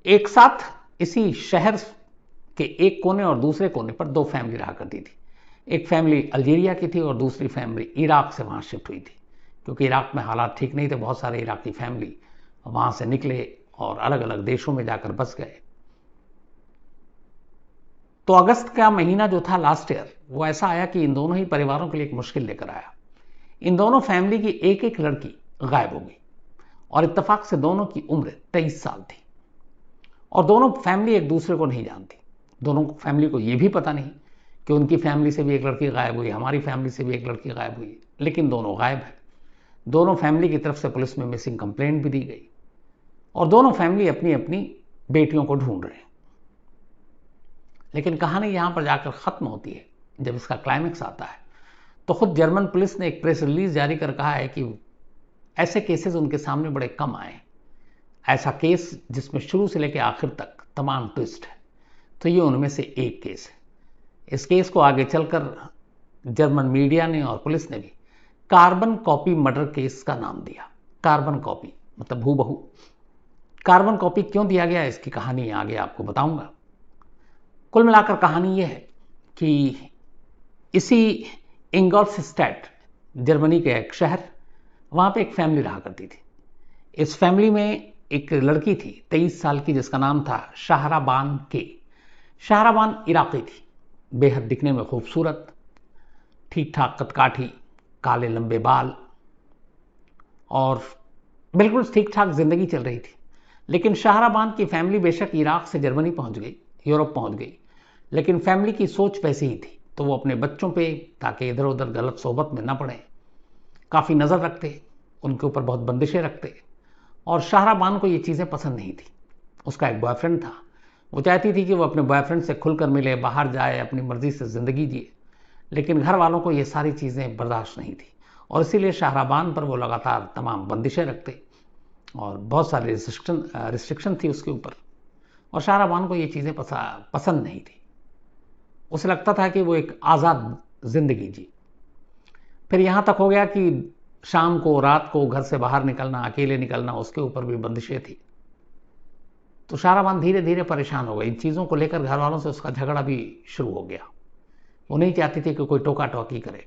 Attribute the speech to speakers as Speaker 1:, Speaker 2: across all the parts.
Speaker 1: एक साथ इसी शहर के एक कोने और दूसरे कोने पर दो फैमिली रहा करती थी। एक फैमिली अल्जीरिया की थी और दूसरी फैमिली इराक से वहां शिफ्ट हुई थी, क्योंकि इराक में हालात ठीक नहीं थे। बहुत सारे इराकी फैमिली वहां से निकले और अलग अलग देशों में जाकर बस गए। तो अगस्त का महीना जो था लास्ट ईयर, वो ऐसा आया कि इन दोनों ही परिवारों के लिए एक मुश्किल लेकर आया। इन दोनों फैमिली की एक एक लड़की गायब हो गई और इत्तेफाक से दोनों की उम्र 23 साल थी और दोनों फैमिली एक दूसरे को नहीं जानती। दोनों फैमिली को यह भी पता नहीं कि उनकी फैमिली से भी एक लड़की गायब हुई, हमारी फैमिली से भी एक लड़की गायब हुई, लेकिन दोनों गायब है। दोनों फैमिली की तरफ से पुलिस में मिसिंग कंप्लेंट भी दी गई और दोनों फैमिली अपनी अपनी बेटियों को ढूंढ रहे हैं। लेकिन कहानी यहां पर जाकर खत्म होती है। जब इसका क्लाइमेक्स आता है तो खुद जर्मन पुलिस ने एक प्रेस रिलीज जारी कर कहा है कि ऐसे केसेस उनके सामने बड़े कम आए। ऐसा केस जिसमें शुरू से लेकर आखिर तक तमाम ट्विस्ट है, तो ये उनमें से एक केस है। इस केस को आगे चलकर जर्मन मीडिया ने और पुलिस ने भी कार्बन कॉपी मर्डर केस का नाम दिया। कार्बन कॉपी मतलब हूबहू। कार्बन कॉपी क्यों दिया गया, इसकी कहानी आगे आपको बताऊंगा। कुल मिलाकर कहानी यह है कि इसी इंगॉल्फस्टैट, जर्मनी के एक शहर, वहां पे एक फैमिली रहा करती थी। इस फैमिली में एक लड़की थी 23 साल की, जिसका नाम था शाहराबान के। शाहराबान इराकी थी, बेहद दिखने में खूबसूरत, ठीक ठाक कदकाठी, काले लंबे बाल और बिल्कुल ठीक ठाक जिंदगी चल रही थी। लेकिन शाहराबान की फैमिली बेशक इराक से जर्मनी पहुंच गई, यूरोप पहुंच गई, लेकिन फैमिली की सोच वैसी ही थी। तो वो अपने बच्चों पे, ताकि इधर उधर गलत सोहबत में न पड़े, काफ़ी नज़र रखते, उनके ऊपर बहुत बंदिशें रखते। और शाहराबान को ये चीज़ें पसंद नहीं थी। उसका एक बॉयफ्रेंड था, वो चाहती थी कि वो अपने बॉयफ्रेंड से खुलकर मिले, बाहर जाए, अपनी मर्जी से ज़िंदगी जिए, लेकिन घर वालों को ये सारी चीज़ें बर्दाश्त नहीं थी और इसीलिए शाहराबान पर वो लगातार तमाम बंदिशें रखते और बहुत सारे रिस्ट्रिक्शन थी उसके ऊपर। और शाहराबान को ये चीज़ें पसंद नहीं थी। उसे लगता था कि वो एक आज़ाद जिंदगी जी। फिर यहाँ तक हो गया कि शाम को, रात को घर से बाहर निकलना, अकेले निकलना, उसके ऊपर भी बंदिशें थी। तो शाहराबान धीरे धीरे परेशान हो गई। इन चीज़ों को लेकर घर वालों से उसका झगड़ा भी शुरू हो गया। वो नहीं चाहती थी कि कोई टोका टोकी करे,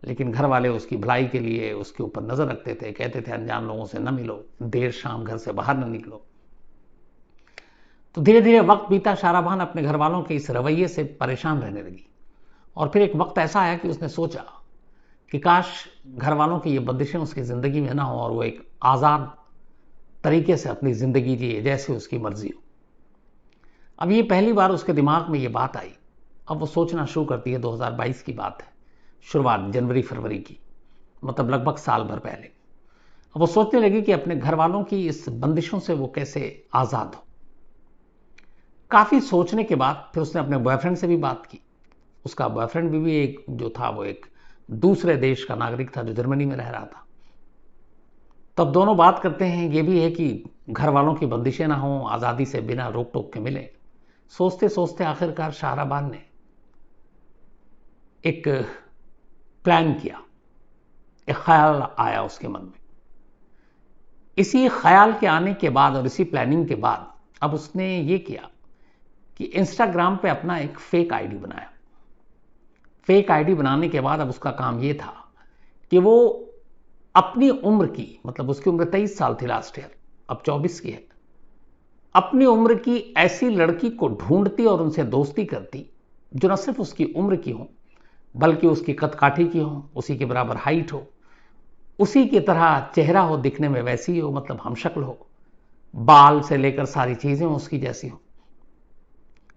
Speaker 1: लेकिन घर वाले उसकी भलाई के लिए उसके ऊपर नज़र रखते थे, कहते थे अनजान लोगों से न मिलो, देर शाम घर से बाहर न निकलो। तो धीरे धीरे वक्त बीता, शाहराबान अपने घर वालों के इस रवैये से परेशान रहने लगी। और फिर एक वक्त ऐसा आया कि उसने सोचा कि काश घर वालों की ये बंदिशें उसकी ज़िंदगी में ना हो और वो एक आज़ाद तरीके से अपनी ज़िंदगी जिए, जैसे उसकी मर्जी हो। अब ये पहली बार उसके दिमाग में ये बात आई। अब वो सोचना शुरू करती है, 2022 की बात है, शुरुआत जनवरी फरवरी की, मतलब लगभग साल भर पहले। अब वो सोचने लगी कि अपने घर वालों की इस बंदिशों से वो कैसे आज़ाद हो। काफ़ी सोचने के बाद फिर उसने अपने बॉयफ्रेंड से भी बात की। उसका बॉयफ्रेंड भी एक जो था, वो एक दूसरे देश का नागरिक था जो जर्मनी में रह रहा था। तब दोनों बात करते हैं। ये भी है कि घर वालों की बंदिशें ना हों, आज़ादी से बिना रोक टोक के मिले। सोचते सोचते आखिरकार शाहराबान ने एक प्लान किया, एक ख्याल आया उसके मन में। इसी ख्याल के आने के बाद और इसी प्लानिंग के बाद अब उसने ये किया कि इंस्टाग्राम पे अपना एक फेक आईडी बनाया। फेक आईडी बनाने के बाद अब उसका काम ये था कि वो अपनी उम्र की, मतलब उसकी उम्र 23 साल थी लास्ट ईयर, अब 24 की है, अपनी उम्र की ऐसी लड़की को ढूंढती और उनसे दोस्ती करती जो न सिर्फ उसकी उम्र की हो, बल्कि उसकी कदकाठी की हो, उसी के बराबर हाइट हो, उसी की तरह चेहरा हो, दिखने में वैसी हो, मतलब हमशक्ल हो, बाल से लेकर सारी चीजें उसकी जैसी हो।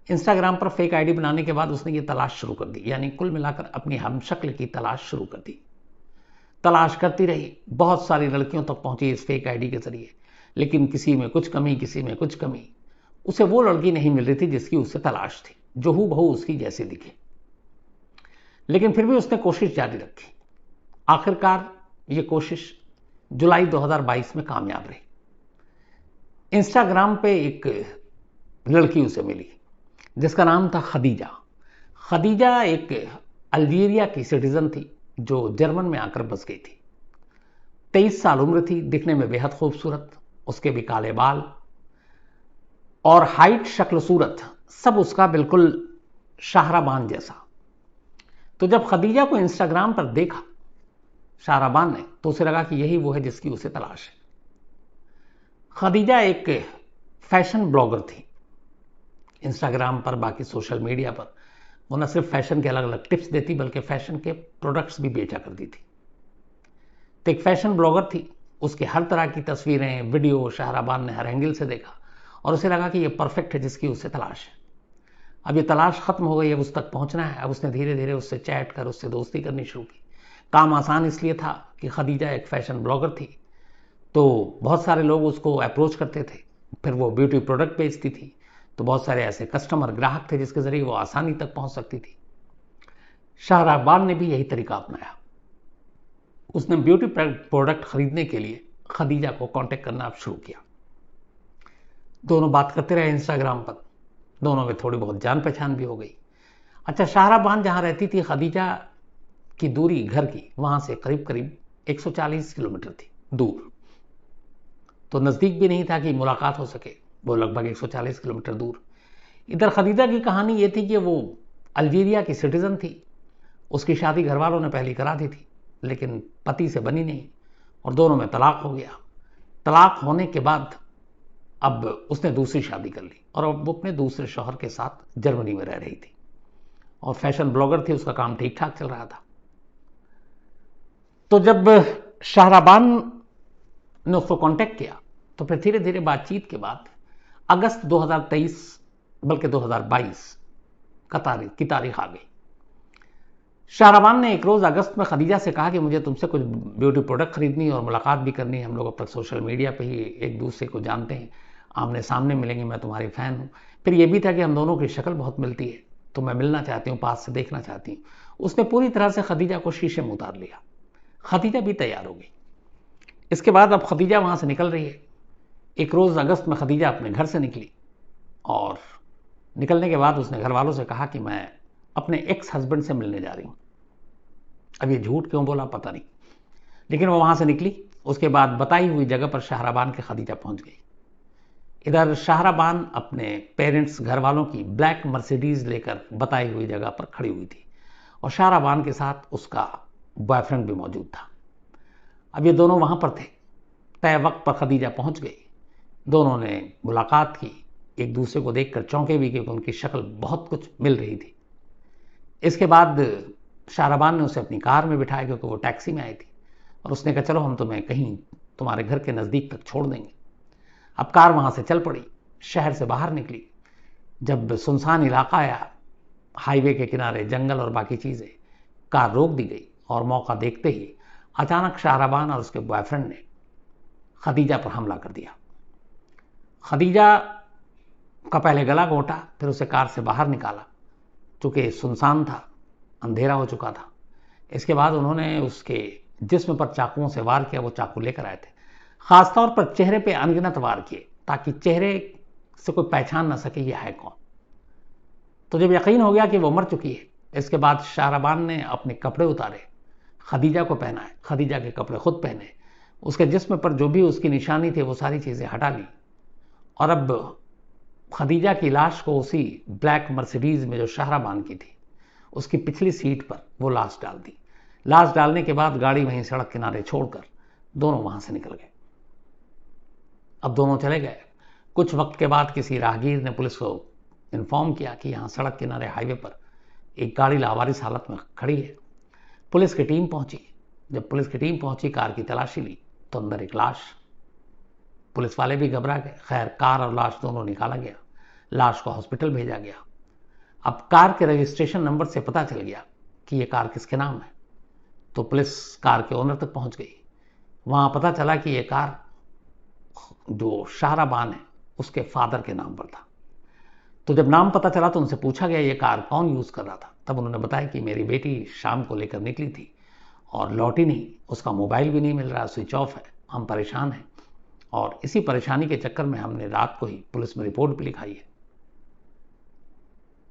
Speaker 1: इंस्टाग्राम पर फेक आईडी बनाने के बाद उसने ये तलाश शुरू कर दी, यानी कुल मिलाकर अपनी हमशक्ल की तलाश शुरू कर दी। तलाश करती रही, बहुत सारी लड़कियों तक पहुंची इस फेक आईडी के जरिए, लेकिन किसी में कुछ कमी, किसी में कुछ कमी। उसे वो लड़की नहीं मिल रही थी जिसकी उसे तलाश थी, जो हूबहू उसकी जैसी दिखे। लेकिन फिर भी उसने कोशिश जारी रखी। आखिरकार ये कोशिश जुलाई 2022 में कामयाब रही। इंस्टाग्राम पे एक लड़की उसे मिली जिसका नाम था खदीजा। खदीजा एक अल्जीरिया की सिटीजन थी जो जर्मन में आकर बस गई थी। 23 साल उम्र थी, दिखने में बेहद खूबसूरत, उसके भी काले बाल। और हाइट, शक्ल, सूरत सब उसका बिल्कुल शाहराबान जैसा। तो जब खदीजा को इंस्टाग्राम पर देखा शाहराबान ने, तो उसे लगा कि यही वो है जिसकी उसे तलाश है। खदीजा एक फैशन ब्लॉगर थी। इंस्टाग्राम पर, बाकी सोशल मीडिया पर वो न सिर्फ फैशन के अलग अलग टिप्स देती, बल्कि फैशन के प्रोडक्ट्स भी बेचा करती थी। तो एक फैशन ब्लॉगर थी, उसके हर तरह की तस्वीरें, वीडियो शाहराबान ने हर एंगल से देखा और उसे लगा कि ये परफेक्ट है जिसकी उसे तलाश है। अब ये तलाश खत्म हो गई, अब उस तक पहुंचना है। अब उसने धीरे धीरे उससे चैट कर उससे दोस्ती करनी शुरू की। काम आसान इसलिए था कि खदीजा एक फैशन ब्लॉगर थी, तो बहुत सारे लोग उसको अप्रोच करते थे। फिर वो ब्यूटी प्रोडक्ट बेचती थी, तो बहुत सारे ऐसे कस्टमर, ग्राहक थे जिसके जरिए वो आसानी तक पहुंच सकती थी। शाहराबान ने भी यही तरीका अपनाया। उसने ब्यूटी प्रोडक्ट खरीदने के लिए खदीजा को कांटेक्ट करना शुरू किया। दोनों बात करते रहे इंस्टाग्राम पर। दोनों में थोड़ी बहुत जान पहचान भी हो गई। अच्छा, शाहराबान जहां रहती थी, खदीजा की दूरी घर की वहां से करीब करीब 140 किलोमीटर थी दूर। तो नज़दीक भी नहीं था कि मुलाकात हो सके, वो लगभग 140 किलोमीटर दूर। इधर खदीजा की कहानी ये थी कि वो अल्जीरिया की सिटीजन थी। उसकी शादी घर वालों ने पहले करा दी थी, लेकिन पति से बनी नहीं और दोनों में तलाक हो गया। तलाक होने के बाद अब उसने दूसरी शादी कर ली और अब वो अपने दूसरे शौहर के साथ जर्मनी में रह रही थी और फैशन ब्लॉगर थी, उसका काम ठीक ठाक चल रहा था। तो जब शाहराबान ने उसको कांटेक्ट किया, तो फिर धीरे धीरे बातचीत के बाद अगस्त 2023 बल्कि 2022 की तारीख आ गई। शाहराबान ने एक रोज अगस्त में खदीजा से कहा कि मुझे तुमसे कुछ ब्यूटी प्रोडक्ट खरीदनी और मुलाकात भी करनी है। हम लोग अब तक सोशल मीडिया पे ही एक दूसरे को जानते हैं, आमने सामने मिलेंगे, मैं तुम्हारी फैन हूँ। फिर यह भी था कि हम दोनों की शक्ल बहुत मिलती है, तो मैं मिलना चाहती हूँ, पास से देखना चाहती हूँ। उसने पूरी तरह से खदीजा को शीशे में उतार लिया। खदीजा भी तैयार हो गई। इसके बाद अब खदीजा वहां से निकल रही है। एक रोज अगस्त में खदीजा अपने घर से निकली और निकलने के बाद उसने घर वालों से कहा कि मैं अपने एक्स हस्बैंड से मिलने जा रही हूं। अब ये झूठ क्यों बोला पता नहीं, लेकिन वो वहां से निकली। उसके बाद बताई हुई जगह पर शाहराबान के खदीजा पहुंच गई। इधर शाहराबान अपने पेरेंट्स, घर वालों की ब्लैक मर्सिडीज लेकर बताई हुई जगह पर खड़ी हुई थी और शाहराबान के साथ उसका बॉयफ्रेंड भी मौजूद था। अब ये दोनों वहां पर थे। तय वक्त पर खदीजा पहुंच गई। दोनों ने मुलाकात की। एक दूसरे को देखकर चौंके भी क्योंकि उनकी शक्ल बहुत कुछ मिल रही थी। इसके बाद शाहराबान ने उसे अपनी कार में बिठाया क्योंकि वो टैक्सी में आई थी और उसने कहा चलो हम तुम्हें कहीं तुम्हारे घर के नज़दीक तक छोड़ देंगे। अब कार वहां से चल पड़ी, शहर से बाहर निकली। जब सुनसान इलाका आया, हाईवे के किनारे जंगल और बाकी चीज़ें, कार रोक दी गई और मौका देखते ही अचानक शाहराबान और उसके बॉयफ्रेंड ने खदीजा पर हमला कर दिया। खदीजा का पहले गला घोंटा, फिर उसे कार से बाहर निकाला। चूंकि सुनसान था, अंधेरा हो चुका था। इसके बाद उन्होंने उसके जिस्म पर चाकुओं से वार किया। वो चाकू लेकर आए थे, खासतौर पर चेहरे पे अनगिनत वार किए ताकि चेहरे से कोई पहचान ना सके ये है कौन। तो जब यकीन हो गया कि वो मर चुकी है, इसके बाद शाहराबान ने अपने कपड़े उतारे, खदीजा को पहनाए, खदीजा के कपड़े खुद पहने, उसके जिस्म पर जो भी उसकी निशानी थी वो सारी चीजें हटा ली और अब खदीजा की लाश को उसी ब्लैक मर्सिडीज में जो शाहराबान की थी, उसकी पिछली सीट पर वो लाश डाल दी। लाश डालने के बाद गाड़ी वहीं सड़क किनारे छोड़कर दोनों वहां से निकल गए। अब दोनों चले गए। कुछ वक्त के बाद किसी राहगीर ने पुलिस को इन्फॉर्म किया कि यहां सड़क किनारे हाईवे पर एक गाड़ी लावारिस हालत में खड़ी है। पुलिस की टीम पहुंची। जब पुलिस की टीम पहुंची, कार की तलाशी ली तो अंदर एक लाश। पुलिस वाले भी घबरा गए। खैर, कार और लाश दोनों निकाला गया। लाश को हॉस्पिटल भेजा गया। अब कार के रजिस्ट्रेशन नंबर से पता चल गया कि यह कार किसके नाम है, तो पुलिस कार के ओनर तक पहुंच गई। वहां पता चला कि यह कार जो शाहराबान है उसके फादर के नाम पर था। तो जब नाम पता चला तो उनसे पूछा गया ये कार कौन यूज कर रहा था। तब उन्होंने बताया कि मेरी बेटी शाम को लेकर निकली थी और लौटी नहीं, उसका मोबाइल भी नहीं मिल रहा, स्विच ऑफ है, हम परेशान हैं और इसी परेशानी के चक्कर में हमने रात को ही पुलिस में रिपोर्ट भी लिखाई है।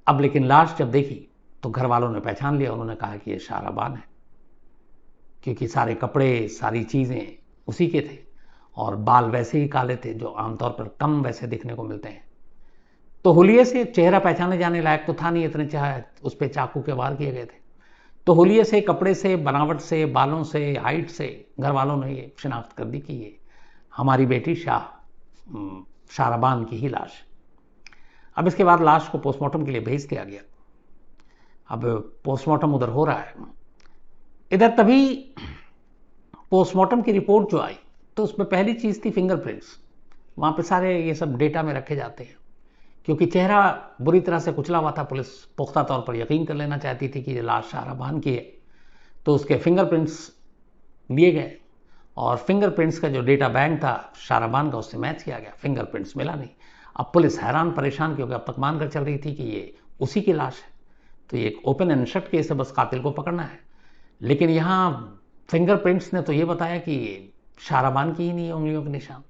Speaker 1: अब लेकिन लाश जब देखी तो घर वालों ने पहचान लिया। उन्होंने कहा कि ये शाहराबान है, क्योंकि सारे कपड़े, सारी चीजें उसी के थे और बाल वैसे ही काले थे जो आमतौर पर कम वैसे देखने को मिलते हैं। तो हुलिये से चेहरा पहचाने जाने लायक तो था नहीं, इतने चाहे उस पर चाकू के वार किए गए थे। तो हुलिये से, कपड़े से, बनावट से, बालों से, हाइट से घर वालों ने ये शिनाख्त कर दी कि ये हमारी बेटी शाहराबान की ही लाश है। अब इसके बाद लाश को पोस्टमार्टम के लिए भेज दिया गया। अब पोस्टमार्टम उधर हो रहा है। इधर तभी पोस्टमार्टम की रिपोर्ट जो आई तो उसमें पहली चीज़ थी फिंगरप्रिंट्स। वहाँ पे सारे ये सब डेटा में रखे जाते हैं, क्योंकि चेहरा बुरी तरह से कुचला हुआ था। पुलिस पुख्ता तौर पर यकीन कर लेना चाहती थी कि ये लाश शाहराबान की है, तो उसके फिंगरप्रिंट्स लिए गए और फिंगरप्रिंट्स का जो डेटा बैंक था शाहराबान का, उससे मैच किया गया। फिंगरप्रिंट्स मिला नहीं। अब पुलिस हैरान परेशान, क्योंकि अब तक मानकर चल रही थी कि ये उसी की लाश है, तो ये एक ओपन एंड शट केस है, बस कातिल को पकड़ना है। लेकिन यहाँ फिंगरप्रिंट्स ने तो ये बताया कि ये शाहराबान की ही नहीं है उंगलियों के निशान,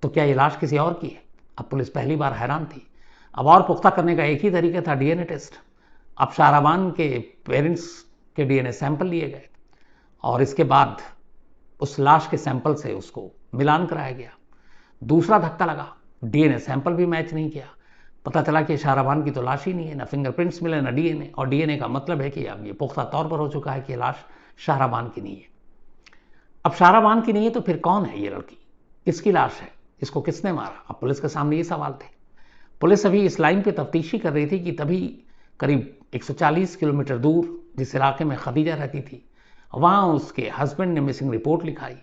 Speaker 1: तो क्या ये लाश किसी और की है? अब पुलिस पहली बार हैरान थी। अब और पुख्ता करने का एक ही तरीका था, डीएनए टेस्ट। अब शाहराबान के पेरेंट्स के डीएनए सैंपल लिए गए और इसके बाद उस लाश के सैंपल से उसको मिलान कराया गया। दूसरा धक्का लगा, डीएनए सैंपल भी मैच नहीं किया। पता चला कि शाहराबान की तो लाश ही नहीं है, ना फिंगरप्रिंट्स मिले ना डीएनए। और डीएनए का मतलब है कि अब ये पुख्ता तौर पर हो चुका है कि लाश शाहराबान की नहीं है। अब शाहराबान की नहीं है तो फिर कौन है ये लड़की? किसकी लाश है? इसको किसने मारा? अब पुलिस के सामने ये सवाल थे। पुलिस अभी इस लाइन पे तफ्तीशी कर रही थी कि तभी करीब 140 किलोमीटर दूर जिस इलाके में खदीजा रहती थी, वहाँ उसके हस्बैंड ने मिसिंग रिपोर्ट लिखाई।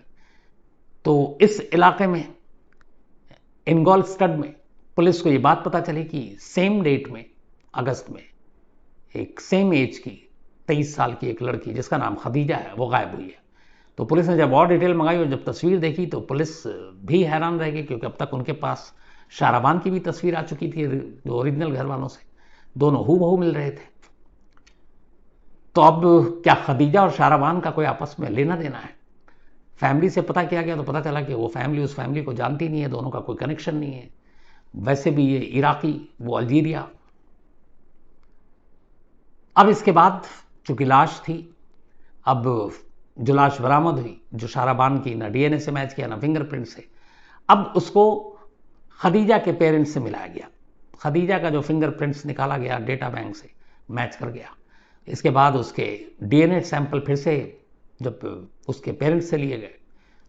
Speaker 1: तो इस इलाके में इंगॉल स्टड में पुलिस को ये बात पता चली कि सेम डेट में, अगस्त में, एक सेम एज की 23 साल की एक लड़की जिसका नाम खदीजा है वो गायब हुई है। तो पुलिस ने जब और डिटेल मंगाई और जब तस्वीर देखी तो पुलिस भी हैरान रह गई, क्योंकि अब तक उनके पास शाहराबान की भी तस्वीर आ चुकी थी जो ओरिजिनल घर वालों से, दोनों हूबहू मिल रहे थे। तो अब क्या खदीजा और शाहराबान का कोई आपस में लेना देना है? फैमिली से पता किया गया तो पता चला कि वो फैमिली उस फैमिली को जानती नहीं है, दोनों का कोई कनेक्शन नहीं है। वैसे भी ये इराकी, वो अल्जीरिया। अब इसके बाद चूंकि लाश थी, अब जो लाश बरामद हुई, जो शाहराबान की ना डीएनए से मैच किया ना फिंगरप्रिंट से, अब उसको खदीजा के पेरेंट्स से मिलाया गया। खदीजा का जो फिंगरप्रिंट्स निकाला गया डेटा बैंक से मैच कर गया। इसके बाद उसके डीएनए सैंपल फिर से जब उसके पेरेंट्स से लिए गए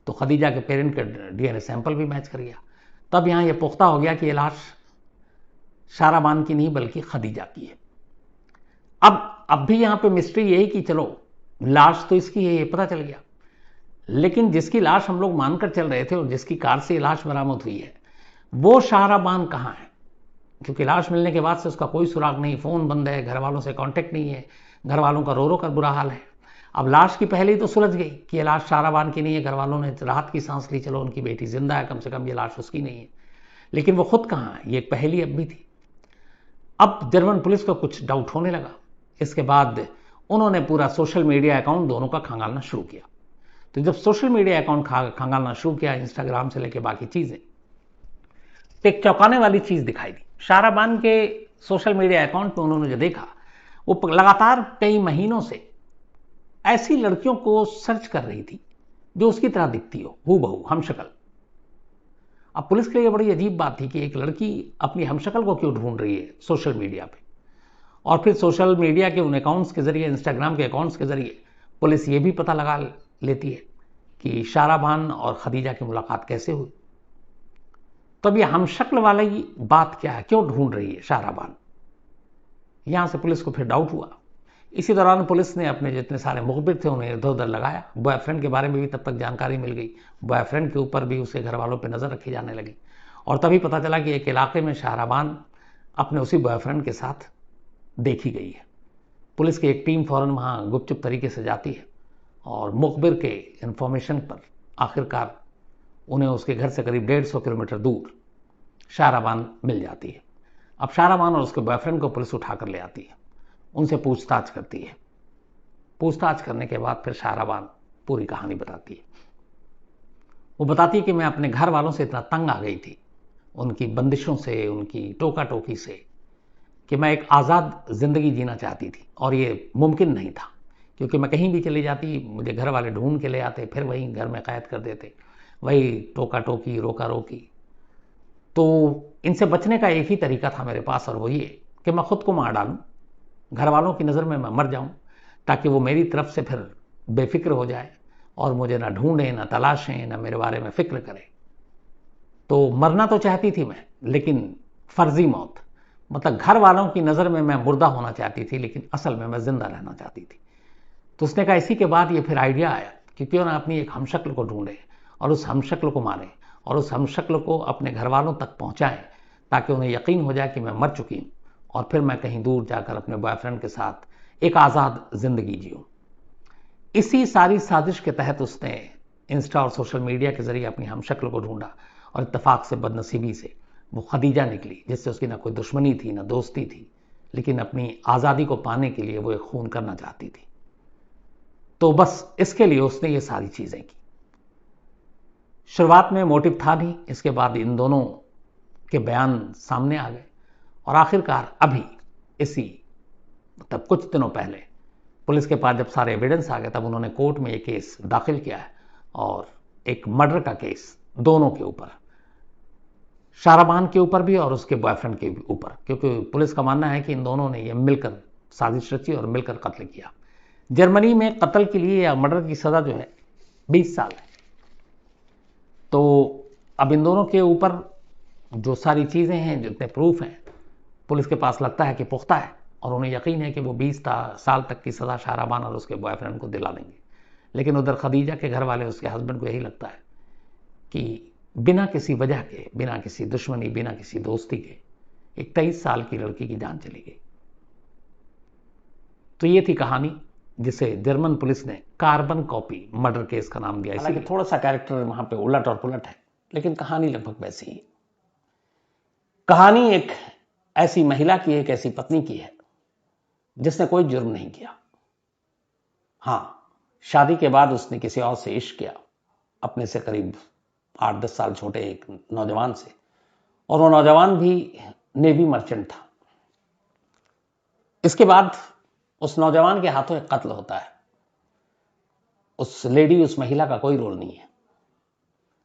Speaker 1: तो खदीजा के पेरेंट का डीएनए सैंपल भी मैच कर गया। तब यहाँ ये पुख्ता हो गया कि ये लाश शाहराबान की नहीं बल्कि खदीजा की है। अब भी यहाँ पे मिस्ट्री यही कि चलो लाश तो इसकी है, ये पता चल गया, लेकिन जिसकी लाश हम लोग मानकर चल रहे थे और जिसकी कार से लाश बरामद हुई है वो शाहराबान कहाँ है? क्योंकि लाश मिलने के बाद से उसका कोई सुराग नहीं, फ़ोन बंद है, घर वालों से कांटेक्ट नहीं है, घर वालों का रो रो कर बुरा हाल है। अब लाश की पहले ही तो सुलझ गई कि ये लाश शाहराबान की नहीं है। घर वालों ने राहत की सांस ली, चलो उनकी बेटी जिंदा है, कम से कम ये लाश उसकी नहीं है। लेकिन वो खुद कहाँ है, ये एक पहेली अब भी थी। अब जर्मन पुलिस को कुछ डाउट होने लगा। इसके बाद उन्होंने पूरा सोशल मीडिया अकाउंट दोनों का खंगालना शुरू किया। तो जब सोशल मीडिया अकाउंट खंगालना शुरू किया, इंस्टाग्राम से लेकर बाकी चीज़ें, तो एक चौंकाने वाली चीज़ दिखाई दी। शाहराबान के सोशल मीडिया अकाउंट में उन्होंने जो देखा, वो लगातार कई महीनों से ऐसी लड़कियों को सर्च कर रही थी जो उसकी तरह दिखती हो, हूबहू, हमशक्ल। अब पुलिस के लिए बड़ी अजीब बात थी कि एक लड़की अपनी हमशक्ल को क्यों ढूंढ रही है सोशल मीडिया पे। और फिर सोशल मीडिया के उन अकाउंट्स के जरिए, इंस्टाग्राम के अकाउंट्स के जरिए पुलिस ये भी पता लगा लेती है कि शाहराबान और खदीजा की मुलाकात कैसे हुई। तो अब ये हमशक्ल वाली बात क्या है, क्यों ढूंढ रही है शाहराबान? यहां से पुलिस को फिर डाउट हुआ। इसी दौरान पुलिस ने अपने जितने सारे मुखबिर थे उन्हें इधर उधर लगाया। बॉयफ्रेंड के बारे में भी तब तक जानकारी मिल गई, बॉयफ्रेंड के ऊपर भी उसके घर वालों पर नज़र रखी जाने लगी। और तभी पता चला कि एक इलाके में शाहराबान अपने उसी बॉयफ्रेंड के साथ देखी गई है। पुलिस की एक टीम फौरन वहाँ गुपचुप तरीके से जाती है और मुखबिर के इन्फॉर्मेशन पर आखिरकार उन्हें उसके घर से करीब 150 किलोमीटर दूर शाहराबान मिल जाती है। अब शाहराबान और उसके बॉयफ्रेंड को पुलिस उठा कर ले आती है, उनसे पूछताछ करती है। पूछताछ करने के बाद फिर शाहराबान पूरी कहानी बताती है। वो बताती है कि मैं अपने घर वालों से इतना तंग आ गई थी, उनकी बंदिशों से, उनकी टोका टोकी से, कि मैं एक आज़ाद ज़िंदगी जीना चाहती थी। और ये मुमकिन नहीं था, क्योंकि मैं कहीं भी चली जाती, मुझे घर वाले ढूंढ के ले आते, फिर वहीं घर में कैद कर देते, वही टोका टोकी, रोका रोकी। तो इनसे बचने का एक ही तरीका था मेरे पास, और वो ये कि मैं खुद को मार डालूं, घर वालों की नज़र में मैं मर जाऊं, ताकि वो मेरी तरफ से फिर बेफिक्र हो जाए और मुझे ना ढूंढें, ना तलाशें, ना मेरे बारे में फिक्र करें। तो मरना तो चाहती थी मैं, लेकिन फर्जी मौत, मतलब घर वालों की नज़र में मैं मुर्दा होना चाहती थी, लेकिन असल में मैं जिंदा रहना चाहती थी। तो उसने कहा, इसी के बाद ये फिर आइडिया आया कि क्यों ना अपनी एक हमशक्ल को ढूंढे और उस हमशक्ल को मारे और उस हमशक्ल को अपने घर वालों तक पहुंचाएं, ताकि उन्हें यकीन हो जाए कि मैं मर चुकी हूं और फिर मैं कहीं दूर जाकर अपने बॉयफ्रेंड के साथ एक आज़ाद जिंदगी जीऊं। इसी सारी साजिश के तहत उसने इंस्टा और सोशल मीडिया के जरिए अपनी हमशक्ल को ढूंढा, और इत्तेफाक से, बदनसीबी से, वो खदीजा निकली, जिससे उसकी ना कोई दुश्मनी थी ना दोस्ती थी, लेकिन अपनी आज़ादी को पाने के लिए वो एक खून करना चाहती थी। तो बस इसके लिए उसने ये सारी चीज़ें की। शुरुआत में मोटिव था नहीं, इसके बाद इन दोनों के बयान सामने आ गए, और आखिरकार अभी इसी मतलब कुछ दिनों पहले पुलिस के पास जब सारे एविडेंस आ गए, तब उन्होंने कोर्ट में ये केस दाखिल किया है, और एक मर्डर का केस दोनों के ऊपर, शाहराबान के ऊपर भी और उसके बॉयफ्रेंड के ऊपर, क्योंकि पुलिस का मानना है कि इन दोनों ने ये मिलकर साजिश रची और मिलकर कत्ल किया। जर्मनी में कत्ल के लिए या मर्डर की सजा जो है 20 साल है। तो अब इन दोनों के ऊपर जो सारी चीज़ें हैं, जितने प्रूफ हैं, पुलिस के पास लगता है कि पुख्ता है, और उन्हें यकीन है कि वो 20 साल तक की सज़ा शाहराबान और उसके बॉयफ्रेंड को दिला देंगे। लेकिन उधर खदीजा के घर वाले, उसके हस्बैंड को यही लगता है कि बिना किसी वजह के, बिना किसी दुश्मनी, बिना किसी दोस्ती के एक 23 साल की लड़की की जान चली गई। तो ये थी कहानी, जिसे जर्मन पुलिस ने कार्बन कॉपी मर्डर केस का नाम दिया। हालांकि थोड़ा सा कैरेक्टर वहां पे उलट और पुलट है, लेकिन कहानी लगभग वैसी ही। कहानी एक ऐसी महिला की, एक ऐसी पत्नी की है जिसने कोई जुर्म नहीं किया। हां, शादी के बाद उसने किसी और से इश्क किया, अपने से करीब 8-10 साल छोटे एक नौजवान से, और वो नौजवान भी नेवी मर्चेंट था। इसके बाद उस नौजवान के हाथों एक कत्ल होता है। उस लेडी, उस महिला का कोई रोल नहीं है,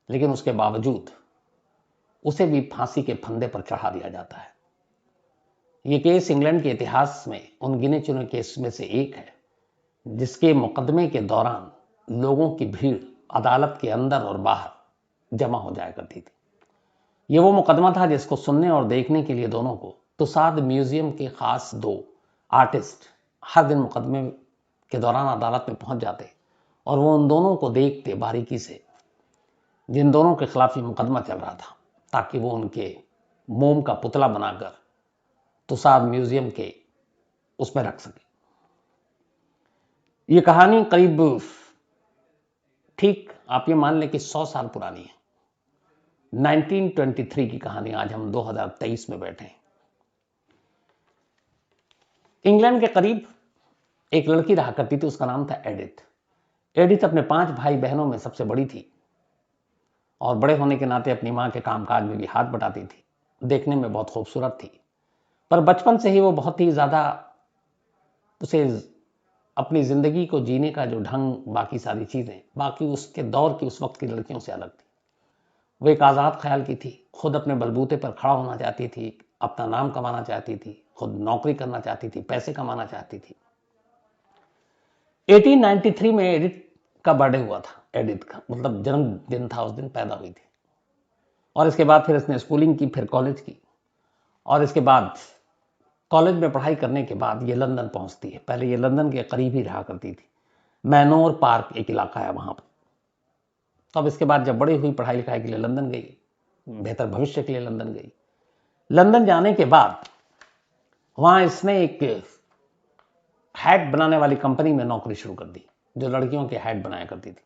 Speaker 1: लेकिन उसके बावजूद उसे भी फांसी के फंदे पर चढ़ा दिया जाता है। यह केस इंग्लैंड के इतिहास में उन गिने चुने केस में से एक है जिसके मुकदमे के दौरान लोगों की भीड़ अदालत के अंदर और बाहर जमा हो जाया करती थी। यह वो मुकदमा था जिसको सुनने और देखने के लिए दोनों को तुसाद म्यूजियम के खास 2 आर्टिस्ट हर दिन मुकदमे के दौरान अदालत में पहुंच जाते, और वो उन दोनों को देखते बारीकी से, जिन दोनों के खिलाफ ये मुकदमा चल रहा था, ताकि वो उनके मोम का पुतला बनाकर तुसाद म्यूजियम के उसमें रख सके। ये कहानी करीब, ठीक आप ये मान लें कि 100 साल पुरानी है। 1923 की कहानी, आज हम 2023 में बैठे हैं। इंग्लैंड के करीब एक लड़की रहा करती थी, उसका नाम था एडिथ। एडिथ अपने 5 भाई बहनों में सबसे बड़ी थी, और बड़े होने के नाते अपनी मां के कामकाज में भी हाथ बटाती थी। देखने में बहुत खूबसूरत थी, पर बचपन से ही वो बहुत ही ज्यादा, उसे अपनी जिंदगी को जीने का जो ढंग, बाकी सारी चीजें, बाकी उसके दौर की, उस वक्त की लड़कियों से अलग थी। वो एक आजाद ख्याल की थी, खुद अपने बलबूते पर खड़ा होना चाहती थी, अपना नाम कमाना चाहती थी, खुद नौकरी करना चाहती थी, पैसे कमाना चाहती थी। 1893 में एडिथ का बर्थडे हुआ था। एडिथ का मतलब जन्मदिन था, उस दिन पैदा हुई थी। और इसके बाद फिर इसने स्कूलिंग की, फिर कॉलेज की, और इसके बाद कॉलेज में पढ़ाई करने के बाद ये लंदन पहुंचती है। पहले ये लंदन के करीब ही रहा करती थी, मैनोर पार्क एक इलाका है वहां पर। तब इसके बाद जब बड़ी हुई, पढ़ाई लिखाई के लिए लंदन गई, बेहतर भविष्य के लिए लंदन गई। लंदन जाने के बाद वहां इसने एक हैट बनाने वाली कंपनी में नौकरी शुरू कर दी, जो लड़कियों के हैट बनाया करती थी,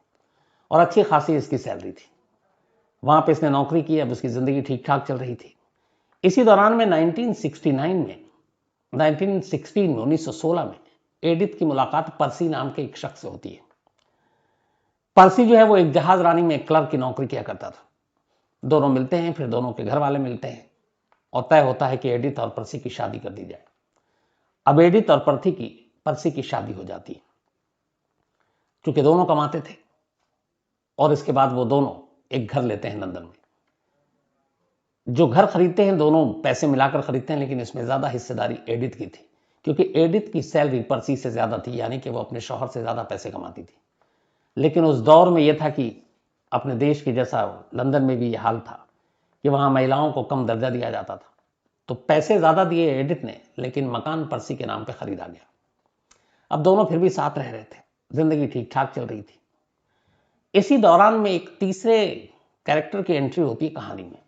Speaker 1: और अच्छी खासी इसकी सैलरी थी। वहां पे इसने नौकरी की, अब उसकी जिंदगी ठीक ठाक चल रही थी। इसी दौरान में 1916 में एडिथ की मुलाकात पर्सी नाम के एक शख्स से होती है। पर्सी जो है वो एक जहाज रानी में एक क्लर्क की नौकरी किया करता था। दोनों मिलते हैं, फिर दोनों के घर वाले मिलते हैं, और तय होता है कि एडिथ और पर्सी की शादी कर दी जाए। अब एडिथ और पर्सी की शादी हो जाती है, क्योंकि दोनों कमाते थे, और इसके बाद वो दोनों एक घर लेते हैं लंदन में। जो घर खरीदते हैं दोनों पैसे मिलाकर खरीदते हैं, लेकिन इसमें ज़्यादा हिस्सेदारी एडिथ की थी, क्योंकि एडिथ की सैलरी पर्सी से ज़्यादा थी, यानी कि वो अपने शौहर से ज़्यादा पैसे कमाती थी। लेकिन उस दौर में यह था कि अपने देश की जैसा लंदन में भी ये हाल था कि वहाँ महिलाओं को कम दर्जा दिया जाता था। तो पैसे ज़्यादा दिए एडिथ ने, लेकिन मकान पर्सी के नाम पर खरीदा गया। अब दोनों फिर भी साथ रह रहे थे, जिंदगी ठीक ठाक चल रही थी। इसी दौरान में एक तीसरे कैरेक्टर की एंट्री होती है कहानी में,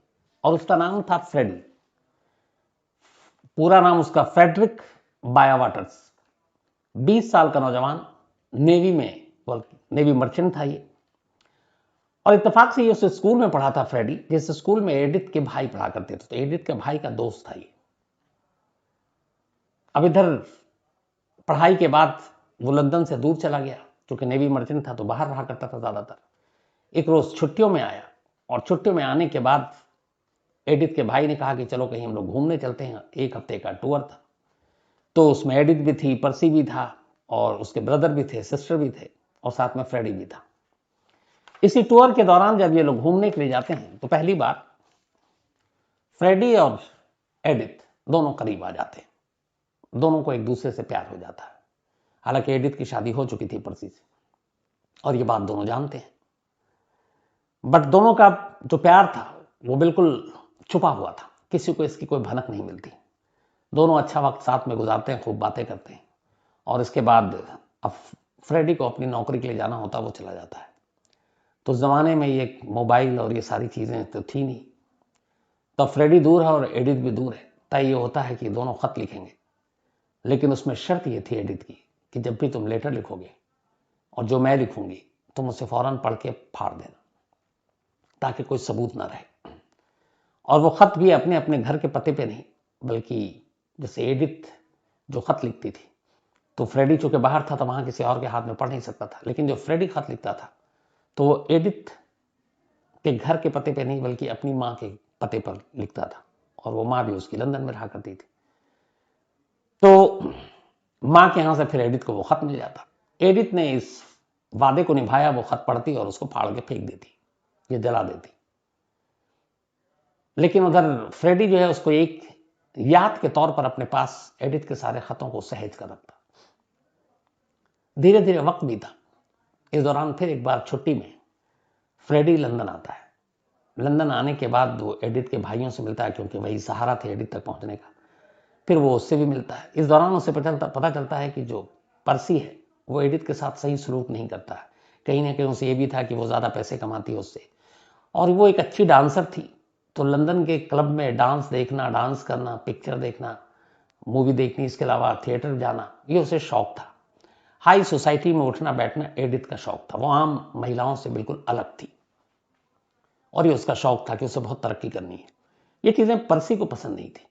Speaker 1: और उसका नाम था फ्रेडी। पूरा नाम उसका फ्रेडरिक बायावाटर्स। 20 साल का नौजवान, नेवी में, नेवी मर्चेंट था ये। और इत्तेफाक से ये उस स्कूल में पढ़ा था फ्रेडी, जिस स्कूल में एडिथ के भाई पढ़ा करते थे। तो एडिथ के भाई का दोस्त था ये। अब इधर पढ़ाई के बाद वो लंदन से दूर चला गया, क्योंकि नेवी मर्चेंट था तो बाहर रहा करता था ज़्यादातर। एक रोज़ छुट्टियों में आया, और छुट्टियों में आने के बाद एडिथ के भाई ने कहा कि चलो कहीं हम लोग घूमने चलते हैं। 1 हफ्ते का टूर था, तो उसमें एडिथ भी थी, पर्सी भी था, और उसके ब्रदर भी थे, सिस्टर भी थे, और साथ में फ्रेडी भी था। इसी टूर के दौरान जब ये लोग घूमने के लिए जाते हैं, तो पहली बार फ्रेडी और एडिथ दोनों करीब आ जाते हैं। दोनों को एक दूसरे से प्यार हो जाता है। हालांकि एडिथ की शादी हो चुकी थी पर्सी से, और ये बात दोनों जानते हैं। बट दोनों का जो प्यार था वो बिल्कुल छुपा हुआ था, किसी को इसकी कोई भनक नहीं मिलती। दोनों अच्छा वक्त साथ में गुजारते हैं, खूब बातें करते हैं। और इसके बाद अब फ्रेडी को अपनी नौकरी के लिए जाना होता, वो चला जाता है। तो उस जमाने में ये मोबाइल और ये सारी चीज़ें तो थी नहीं। तो फ्रेडी दूर है और एडिथ भी दूर है। तय ये होता है कि दोनों खत लिखेंगे, लेकिन उसमें शर्त ये थी एडिथ की कि जब भी तुम लेटर लिखोगे और जो मैं लिखूंगी, तुम उसे फौरन पढ़ के फाड़ देना, ताकि कोई सबूत ना रहे। और वो खत भी अपने अपने घर के पते पे नहीं, बल्कि जैसे एडिथ जो खत लिखती थी, तो फ्रेडी चूंकि बाहर था तो वहां किसी और के हाथ में पढ़ नहीं सकता था। लेकिन जो फ्रेडी खत लिखता था तो वो एडिथ के घर के पते पे नहीं, बल्कि अपनी माँ के पते पर लिखता था। और वो माँ भी उसकी लंदन में रहा करती थी। तो माँ के यहां से फिर एडिथ को वो खत मिल जाता। एडिथ ने इस वादे को निभाया, वो खत पढ़ती और उसको फाड़ के फेंक देती, ये जला देती। लेकिन उधर फ्रेडी जो है उसको एक याद के तौर पर अपने पास एडिथ के सारे खतों को सहेज कर रखता। धीरे धीरे वक्त बीता। इस दौरान फिर एक बार छुट्टी में फ्रेडी लंदन आता है। लंदन आने के बाद वो एडिथ के भाइयों से मिलता है, क्योंकि वही सहारा थे एडिथ तक पहुंचने का। फिर वो उससे भी मिलता है। इस दौरान उसे पता चलता है कि जो पर्सी है वो एडिथ के साथ सही सलूक नहीं करता है। कहीं ना कहीं उसे ये भी था कि वो ज़्यादा पैसे कमाती है उससे, और वो एक अच्छी डांसर थी। तो लंदन के क्लब में डांस देखना, डांस करना, पिक्चर देखना, मूवी देखनी, इसके अलावा थिएटर जाना, ये उसे शौक था। हाई सोसाइटी में उठना बैठना एडिथ का शौक था। वो आम महिलाओं से बिल्कुल अलग थी, और ये उसका शौक था कि उसे बहुत तरक्की करनी है। ये चीज़ें पर्सी को पसंद नहीं थी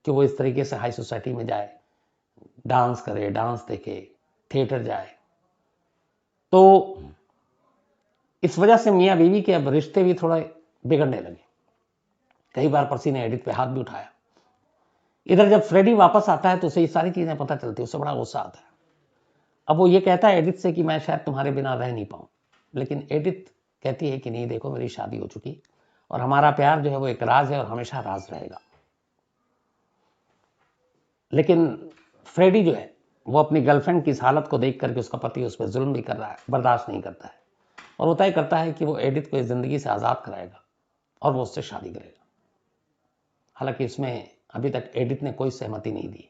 Speaker 1: कि वो इस तरीके से हाई सोसाइटी में जाए, डांस करे, डांस देखे, थिएटर जाए। तो इस वजह से मियाँ बीवी के अब रिश्ते भी थोड़े बिगड़ने लगे। कई बार पर्सी ने एडिथ पे हाथ भी उठाया। इधर जब फ्रेडी वापस आता है तो उसे ये सारी चीजें पता चलती है, उसे बड़ा गुस्सा आता है। अब वो ये कहता है एडिथ से कि मैं शायद तुम्हारे बिना रह नहीं पाऊं। लेकिन एडिथ कहती है कि नहीं, देखो मेरी शादी हो चुकी और हमारा प्यार जो है वो एक राज है और हमेशा राज रहेगा। लेकिन फ्रेडी जो है वो अपनी गर्लफ्रेंड की इस हालत को देख करके, उसका पति उस पर जुल्म भी कर रहा है, बर्दाश्त नहीं करता है, और वो तय करता है कि वो एडिथ को इस जिंदगी से आज़ाद कराएगा और वो उससे शादी करेगा। हालांकि इसमें अभी तक एडिथ ने कोई सहमति नहीं दी,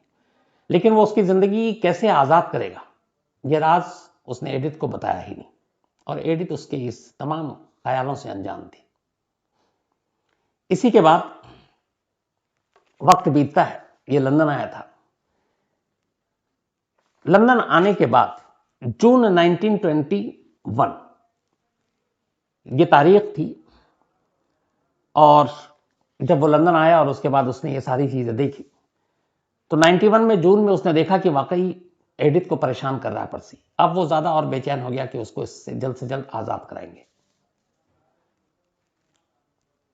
Speaker 1: लेकिन वो उसकी जिंदगी कैसे आज़ाद करेगा यह राज उसने एडिथ को बताया ही नहीं, और एडिथ उसके इस तमाम ख्यालों से अनजान थी। इसी के बाद वक्त बीतता है। ये लंदन आया था। लंदन आने के बाद जून 1921 ये तारीख थी, और जब वो लंदन आया और उसके बाद उसने ये सारी चीजें देखी, तो 91 में जून में उसने देखा कि वाकई एडिथ को परेशान कर रहा है पर्सी। अब वो ज्यादा और बेचैन हो गया कि उसको इससे जल्द आजाद कराएंगे।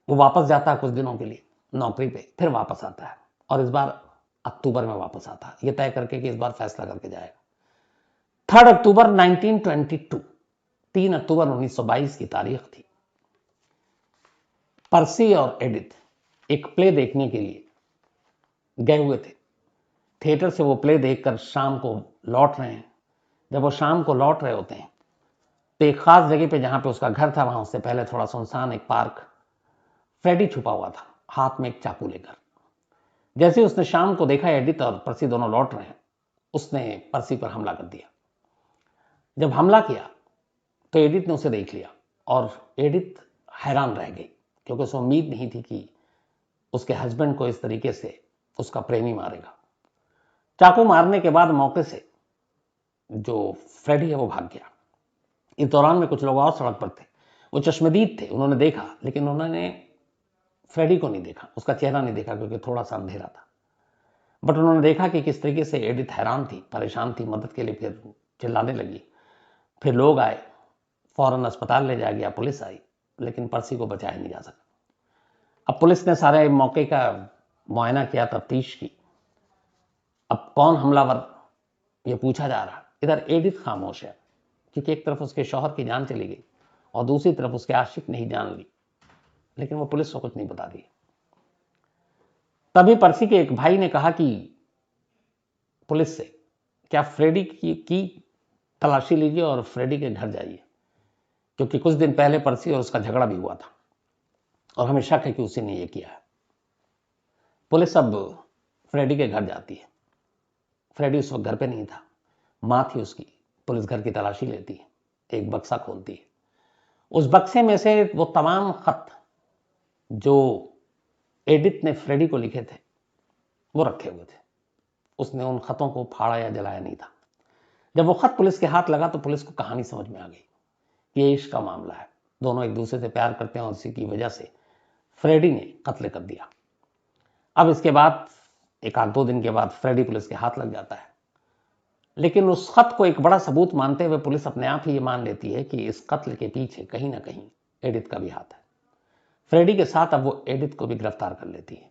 Speaker 1: वो वापस जाता है कुछ दिनों के लिए नौकरी पे, फिर वापस आता है, और इस बार अक्टूबर में वापस आता है, ये तय करके कि इस बार फैसला करके जाएगा। 3 अक्टूबर 1922, 3 अक्टूबर 1922 की तारीख थी। पर्सी और एडिथ एक प्ले देखने के लिए गए हुए थे। थिएटर से वो प्ले देखकर शाम को लौट रहे हैं। जब वो शाम को लौट रहे होते हैं तो एक खास जगह पे जहां पे उसका घर था, वहां उससे पहले थोड़ा सुनसान एक पार्क, फ्रेडी छुपा हुआ था हाथ में एक चाकू लेकर। जैसे ही उसने शाम को देखा एडिथ और पर्सी दोनों लौट रहे हैं, उसने पर्सी पर हमला कर दिया। जब हमला किया तो एडिथ ने उसे देख लिया और एडिथ हैरान रह गई, क्योंकि उसे उम्मीद नहीं थी कि उसके हस्बैंड को इस तरीके से उसका प्रेमी मारेगा। चाकू मारने के बाद मौके से जो फ्रेडी है वो भाग गया। इस दौरान में कुछ लोग और सड़क पर थे, वो चश्मदीद थे, उन्होंने देखा, लेकिन उन्होंने फ्रेडी को नहीं देखा, उसका चेहरा नहीं देखा, क्योंकि थोड़ा सा अंधेरा था। बट उन्होंने देखा कि किस तरीके से एडिथ हैरान थी, परेशान थी, मदद के लिए फिर चिल्लाने लगी। फिर लोग आए, फौरन अस्पताल ले जाया गया, पुलिस आई, लेकिन पर्सी को बचाया नहीं जा सका। अब पुलिस ने सारे मौके का मुआयना किया, तफ्तीश की। अब कौन हमलावर ये पूछा जा रहा। इधर एडिथ खामोश है, क्योंकि एक तरफ उसके शौहर की जान चली गई और दूसरी तरफ उसके आशिक ने ही जान ली, लेकिन वो पुलिस को कुछ नहीं बता रही। तभी पर्सी के एक भाई ने कहा कि पुलिस से, क्या फ्रेडी की तलाशी लीजिए और फ्रेडी के घर जाइए, क्योंकि कुछ दिन पहले पर्सी और उसका झगड़ा भी हुआ था और हमें शक है कि उसी ने यह किया है। पुलिस अब फ्रेडी के घर जाती है। फ्रेडी उस वक्त घर पे नहीं था, मां थी उसकी। पुलिस घर की तलाशी लेती है, एक बक्सा खोलती है। उस बक्से में से वो तमाम खत जो एडिथ ने फ्रेडी को लिखे थे वो रखे हुए थे। उसने उन खतों को फाड़ा या जलाया नहीं था। जब वो खत पुलिस के हाथ लगा तो पुलिस को कहानी समझ में आ गई कि ये इश्क का मामला है, दोनों एक दूसरे से प्यार करते हैं और इसी की वजह से फ्रेडी ने कत्ल कर दिया। अब इसके बाद एक आध दो दिन के बाद फ्रेडी पुलिस के हाथ लग जाता है, लेकिन उस खत को एक बड़ा सबूत मानते हुए पुलिस अपने आप ही ये मान लेती है कि इस कत्ल के पीछे कहीं ना कहीं एडिथ का भी हाथ है। फ्रेडी के साथ अब वो एडिथ को भी गिरफ्तार कर लेती है।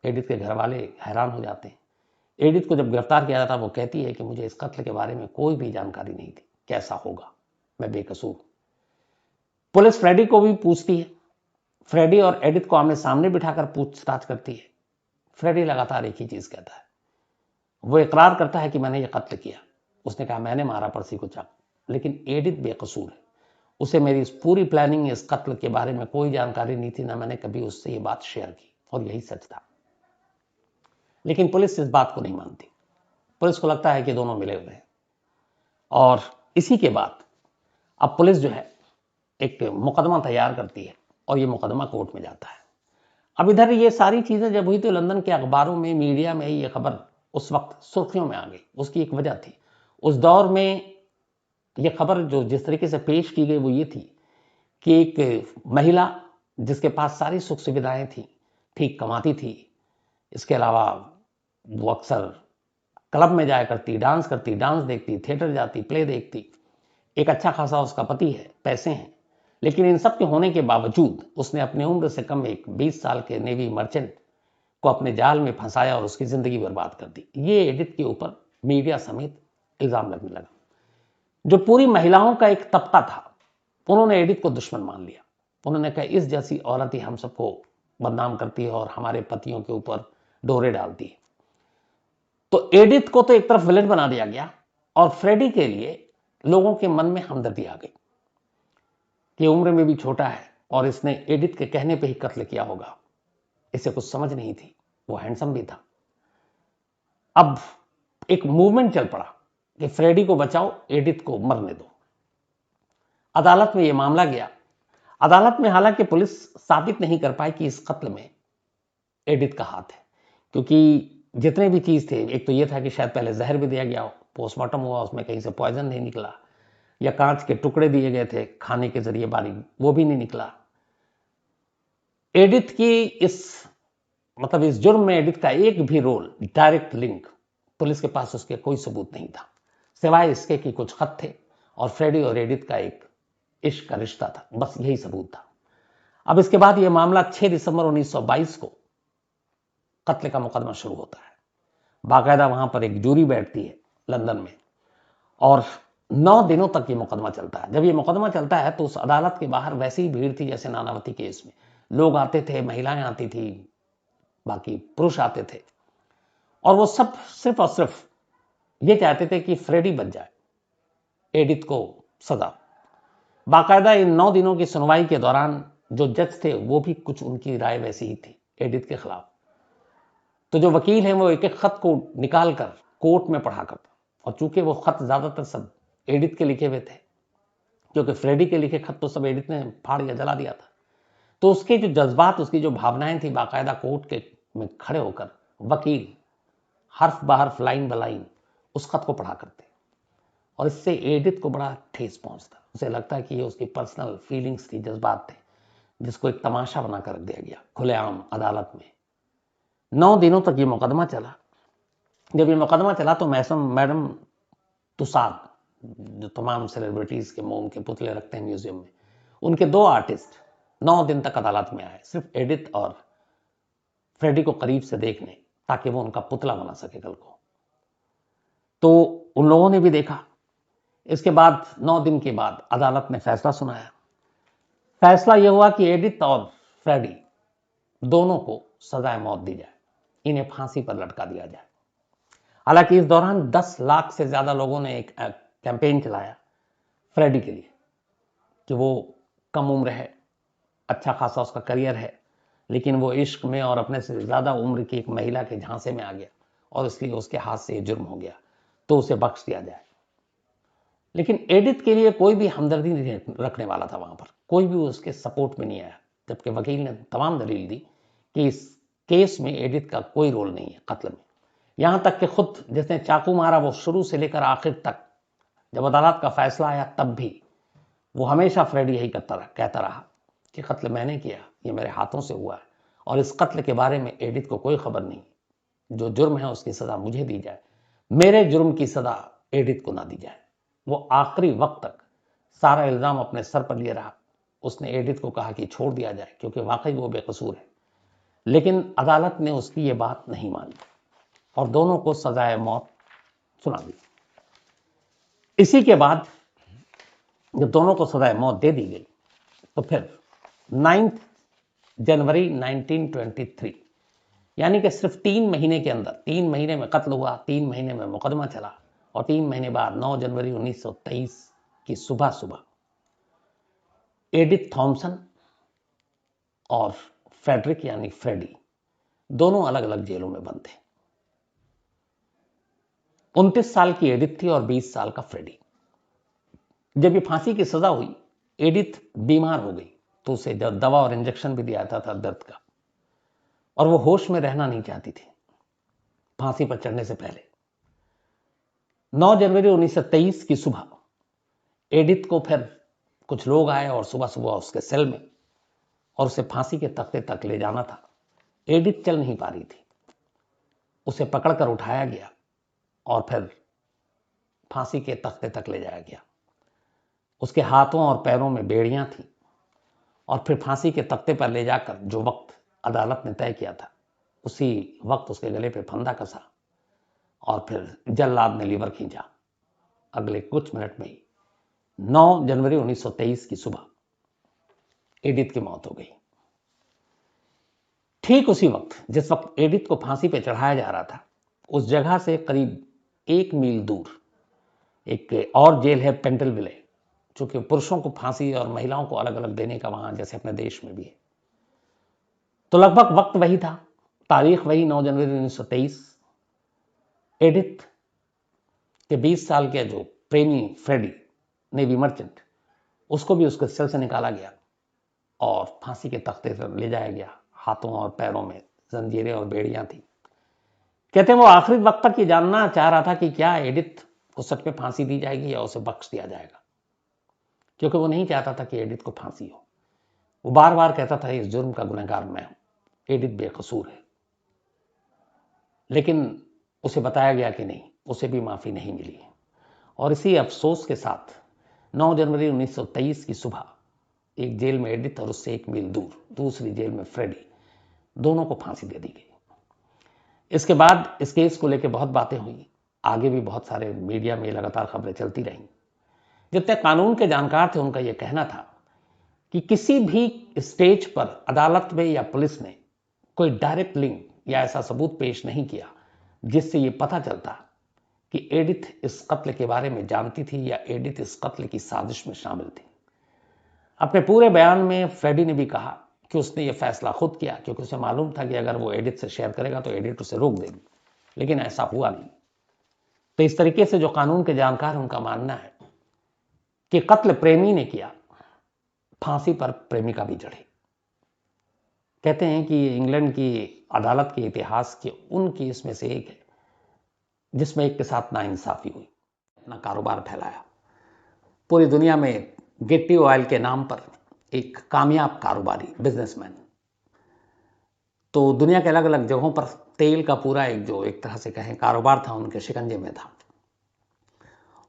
Speaker 1: एडिथ के घर वाले हैरान हो जाते हैं। एडिथ को जब गिरफ्तार किया जाता, वो कहती है कि मुझे इस कत्ल के बारे में कोई भी जानकारी नहीं थी, कैसा होगा, मैं बेकसूर। पुलिस फ्रेडी को भी पूछती है। फ्रेडी और एडिथ को आमने सामने बिठाकर पूछताछ करती है। फ्रेडी लगातार एक ही चीज कहता है, वो इकरार करता है कि मैंने ये कत्ल किया। उसने कहा मैंने मारा पर्सी को चाकू, लेकिन एडिथ बेकसूर है, उसे मेरी इस पूरी प्लानिंग, इस कत्ल के बारे में कोई जानकारी नहीं थी, ना मैंने कभी उससे ये बात शेयर की, और यही सच था। लेकिन पुलिस इस बात को नहीं मानती। पुलिस को लगता है कि दोनों मिले हुए हैं, और इसी के बाद अब पुलिस जो है एक मुकदमा तैयार करती है और ये मुकदमा कोर्ट में जाता है। अब इधर ये सारी चीजें जब हुई तो लंदन के अखबारों में, मीडिया में ये खबर उस वक्त सुर्खियों में आ गई। उसकी एक वजह थी, उस दौर में ये खबर जो जिस तरीके से पेश की गई वो ये थी कि एक महिला जिसके पास सारी सुख सुविधाएं थी, ठीक कमाती थी, इसके अलावा वो अक्सर क्लब में जाया करती, डांस करती, डांस देखती, थिएटर जाती, प्ले देखती, एक अच्छा खासा उसका पति है, पैसे हैं, लेकिन इन सब के होने के बावजूद उसने अपनी उम्र से कम एक 20 साल के नेवी मर्चेंट को अपने जाल में फंसाया और उसकी जिंदगी बर्बाद कर दी। ये एडिथ के ऊपर मीडिया समेत इल्जाम लगने लगा। जो पूरी महिलाओं का एक तबका था, उन्होंने एडिथ को दुश्मन मान लिया। उन्होंने कहा इस जैसी औरत ही हम सबको बदनाम करती है और हमारे पतियों के ऊपर डोरे डालती है। तो एडिथ को तो एक तरफ विलेन बना दिया गया, और फ्रेडी के लिए लोगों के मन में हमदर्दी आ गई कि उम्र में भी छोटा है और इसने एडिथ के कहने पे ही कत्ल किया होगा, इसे कुछ समझ नहीं थी, वो हैंडसम भी था। अब एक मूवमेंट चल पड़ा कि फ्रेडी को बचाओ, एडिथ को मरने दो। अदालत में यह मामला गया। अदालत में हालांकि पुलिस साबित नहीं कर पाई कि इस कत्ल में एडिथ का हाथ है, क्योंकि जितने भी चीज थे, एक तो यह था कि शायद पहले जहर भी दिया गया हो, पोस्टमार्टम हुआ, उसमें कहीं से पॉइजन नहीं निकला, या कांच के टुकड़े दिए गए थे खाने के जरिए बारीक, वो भी नहीं निकला। एडिथ की इस जुर्म में एडिथ का एक भी रोल, डायरेक्ट लिंक, पुलिस के पास उसके कोई सबूत नहीं था, सिवाय इसके कि कुछ खत थे और फ्रेडी और एडिथ का एक इश्क का रिश्ता था, बस यही सबूत था। अब इसके बाद यह मामला 6 दिसंबर 1922 को कत्ल का मुकदमा शुरू होता है। बाकायदा वहां पर एक जूरी बैठती है लंदन में, और 9 दिनों तक ये मुकदमा चलता है। जब ये मुकदमा चलता है तो उस अदालत के बाहर वैसी ही भीड़ थी जैसे नानावती केस में। लोग आते थे, महिलाएं आती थी, बाकी पुरुष आते थे, और वो सब सिर्फ और सिर्फ ये चाहते थे कि फ्रेडी बच जाए, एडिथ को सजा। बाकायदा इन 9 दिनों की सुनवाई के दौरान जो जज थे वो भी कुछ उनकी राय वैसी ही थी एडिथ के खिलाफ। तो जो वकील हैं वो एक एक खत को निकाल कर कोर्ट में पढ़ा करता, और चूंकि वो खत ज्यादातर सब एडिथ के लिखे हुए थे, क्योंकि फ्रेडी के लिखे खत तो सब एडिथ ने फाड़ या जला दिया था, तो उसके जो जज्बात, उसकी जो भावनाएं थी, बाकायदा कोर्ट के में खड़े होकर वकील हर्फ बहर्फ, लाइन ब लाइन उस खत को पढ़ा करते, और इससे एडिथ को बड़ा ठेस पहुंचता। उसे लगता है कि ये उसकी पर्सनल फीलिंग्स थी, जज्बात थे, जिसको एक तमाशा बनाकर रख दिया गया खुलेआम अदालत में। 9 दिनों तक ये मुकदमा चला। जब ये मुकदमा चला तो मैडम तुसाद, जो तमाम सेलिब्रिटीज के मोम के पुतले रखते हैं म्यूजियम में, उनके 2 आर्टिस्ट 9 दिन तक अदालत में आए, सिर्फ एडिथ और फ्रेडी को करीब से देखने, ताकि वो उनका पुतला बना सके कल को। तो उन लोगों ने भी देखा। इसके बाद 9 दिन के बाद अदालत ने फैसला सुनाया। फैसला यह हुआ कि एडिथ और फ्रेडी दोनों को सजाए मौत दी जाए, इन्हें फांसी पर लटका दिया जाए। हालांकि इस दौरान 10 लाख से ज्यादा लोगों ने एक कैंपेन चलाया फ्रेडी के लिए, कि वो कम उम्र है, अच्छा खासा उसका करियर है, लेकिन वो इश्क में और अपने से ज्यादा उम्र की एक महिला के झांसे में आ गया, और इसलिए उसके हाथ से ये जुर्म हो गया, तो उसे बख्श दिया जाए। लेकिन एडिथ के लिए कोई भी हमदर्दी नहीं रखने वाला था, वहां पर कोई भी उसके सपोर्ट में नहीं आया, जबकि वकील ने तमाम दलील दी कि इस केस में एडिथ का कोई रोल नहीं है कत्ल में। यहां तक कि खुद जिसने चाकू मारा वो शुरू से लेकर आखिर तक, जब अदालत का फैसला आया तब भी वो हमेशा फ्रेडी यही कहता रहा कि कत्ल मैंने किया, ये मेरे हाथों से हुआ है, और इस कत्ल के बारे में एडिथ को कोई खबर नहीं। जो जुर्म है उसकी सजा मुझे दी जाए, मेरे जुर्म की सजा एडिथ को ना दी जाए। वो आखिरी वक्त तक सारा इल्जाम अपने सर पर लिए रहा। उसने एडिथ को कहा कि छोड़ दिया जाए, क्योंकि वाकई वो बेकसूर है, लेकिन अदालत ने उसकी ये बात नहीं मानी और दोनों को सजाए मौत सुना दी। इसी के बाद जब दोनों को सजाए मौत दे दी गई, तो फिर 9 जनवरी 1923, यानी कि सिर्फ 3 महीने के अंदर, 3 महीने में कत्ल हुआ, 3 महीने में मुकदमा चला, और 3 महीने बाद 9 जनवरी 1923 की सुबह सुबह एडिथ थॉमसन और फ्रेडरिक यानी फ्रेडी दोनों अलग अलग जेलों में बंद थे। 29 साल की एडिथ थी और 20 साल का फ्रेडी। जब ये फांसी की सजा हुई, एडिथ बीमार हो गई, तो उसे दवा और इंजेक्शन भी दिया जाता था दर्द का, और वो होश में रहना नहीं चाहती थी फांसी पर चढ़ने से पहले। 9 जनवरी 1923 की सुबह एडिथ को फिर कुछ लोग आए और सुबह सुबह उसके सेल में, और उसे फांसी के तख्ते तक ले जाना था। एडिथ चल नहीं पा रही थी, उसे पकड़कर उठाया गया और फिर फांसी के तख्ते तक ले जाया गया। उसके हाथों और पैरों में बेड़ियां थीं, और फिर फांसी के तख्ते पर ले जाकर जो वक्त अदालत ने तय किया था, उसी वक्त उसके गले पे फंदा कसा, और फिर जल्लाद ने लीवर खींचा। अगले कुछ मिनट में ही 9 जनवरी 1923 की सुबह एडिथ की मौत हो गई। ठीक उसी वक्त, जिस वक्त एडिथ को फांसी पे चढ़ाया जा रहा था, उस जगह से करीब 1 मील दूर एक और जेल है, पेंटलविले, चूंकि पुरुषों को फांसी और महिलाओं को अलग अलग देने का वहां जैसे अपने देश में भी है। तो लगभग वक्त वही था, तारीख वही, 9 जनवरी 1923। एडिथ के 20 साल के जो प्रेमी फ्रेडी, नेवी मर्चेंट, उसको भी उसके सेल से निकाला गया और फांसी के तख्ते पर ले जाया गया। हाथों और पैरों में जंजीरें और बेड़ियां थी। कहते हैं वो आखिरी वक्त तक ये जानना चाह रहा था कि क्या एडिथ को सच में फांसी दी जाएगी या उसे बख्श दिया जाएगा, क्योंकि वो नहीं चाहता था कि एडिथ को फांसी हो। वो बार बार कहता था इस जुर्म का गुनहगार मैं हूं, एडिथ बेकसूर है। लेकिन उसे बताया गया कि नहीं, उसे भी माफी नहीं मिली। और इसी अफसोस के साथ 9 जनवरी 1923 की सुबह एक जेल में एडिथ और उससे 1 मील दूर दूसरी जेल में फ्रेडी, दोनों को फांसी दे दी गई। इसके बाद इस केस को लेकर बहुत बातें हुई, आगे भी बहुत सारे मीडिया में लगातार खबरें चलती रहीं। जितने कानून के जानकार थे उनका यह कहना था कि किसी भी स्टेज पर अदालत में या पुलिस ने कोई डायरेक्ट लिंक या ऐसा सबूत पेश नहीं किया जिससे ये पता चलता कि एडिथ इस कत्ल के बारे में जानती थी या एडिथ इस कत्ल की साजिश में शामिल थी। अपने पूरे बयान में फ्रेडी ने भी कहा कि उसने ये फैसला खुद किया क्योंकि उसे मालूम था कि अगर वो एडिथ से शेयर करेगा तो एडिथ उसे रोक देगी, लेकिन ऐसा हुआ नहीं। तो इस तरीके से जो कानून के जानकार हैं उनका मानना है कि कत्ल प्रेमी ने किया, फांसी पर प्रेमिका भी चढ़ी। कहते हैं कि इंग्लैंड की अदालत के इतिहास के उन केस में से एक है जिसमें एक के साथ नाइंसाफी हुई, अपना कारोबार फैलाया। पूरी दुनिया में गेट्टी ऑयल के नाम पर एक कामयाब कारोबारी बिजनेसमैन, तो दुनिया के अलग अलग जगहों पर तेल का पूरा एक तरह से कहें कारोबार था, उनके शिकंजे में था।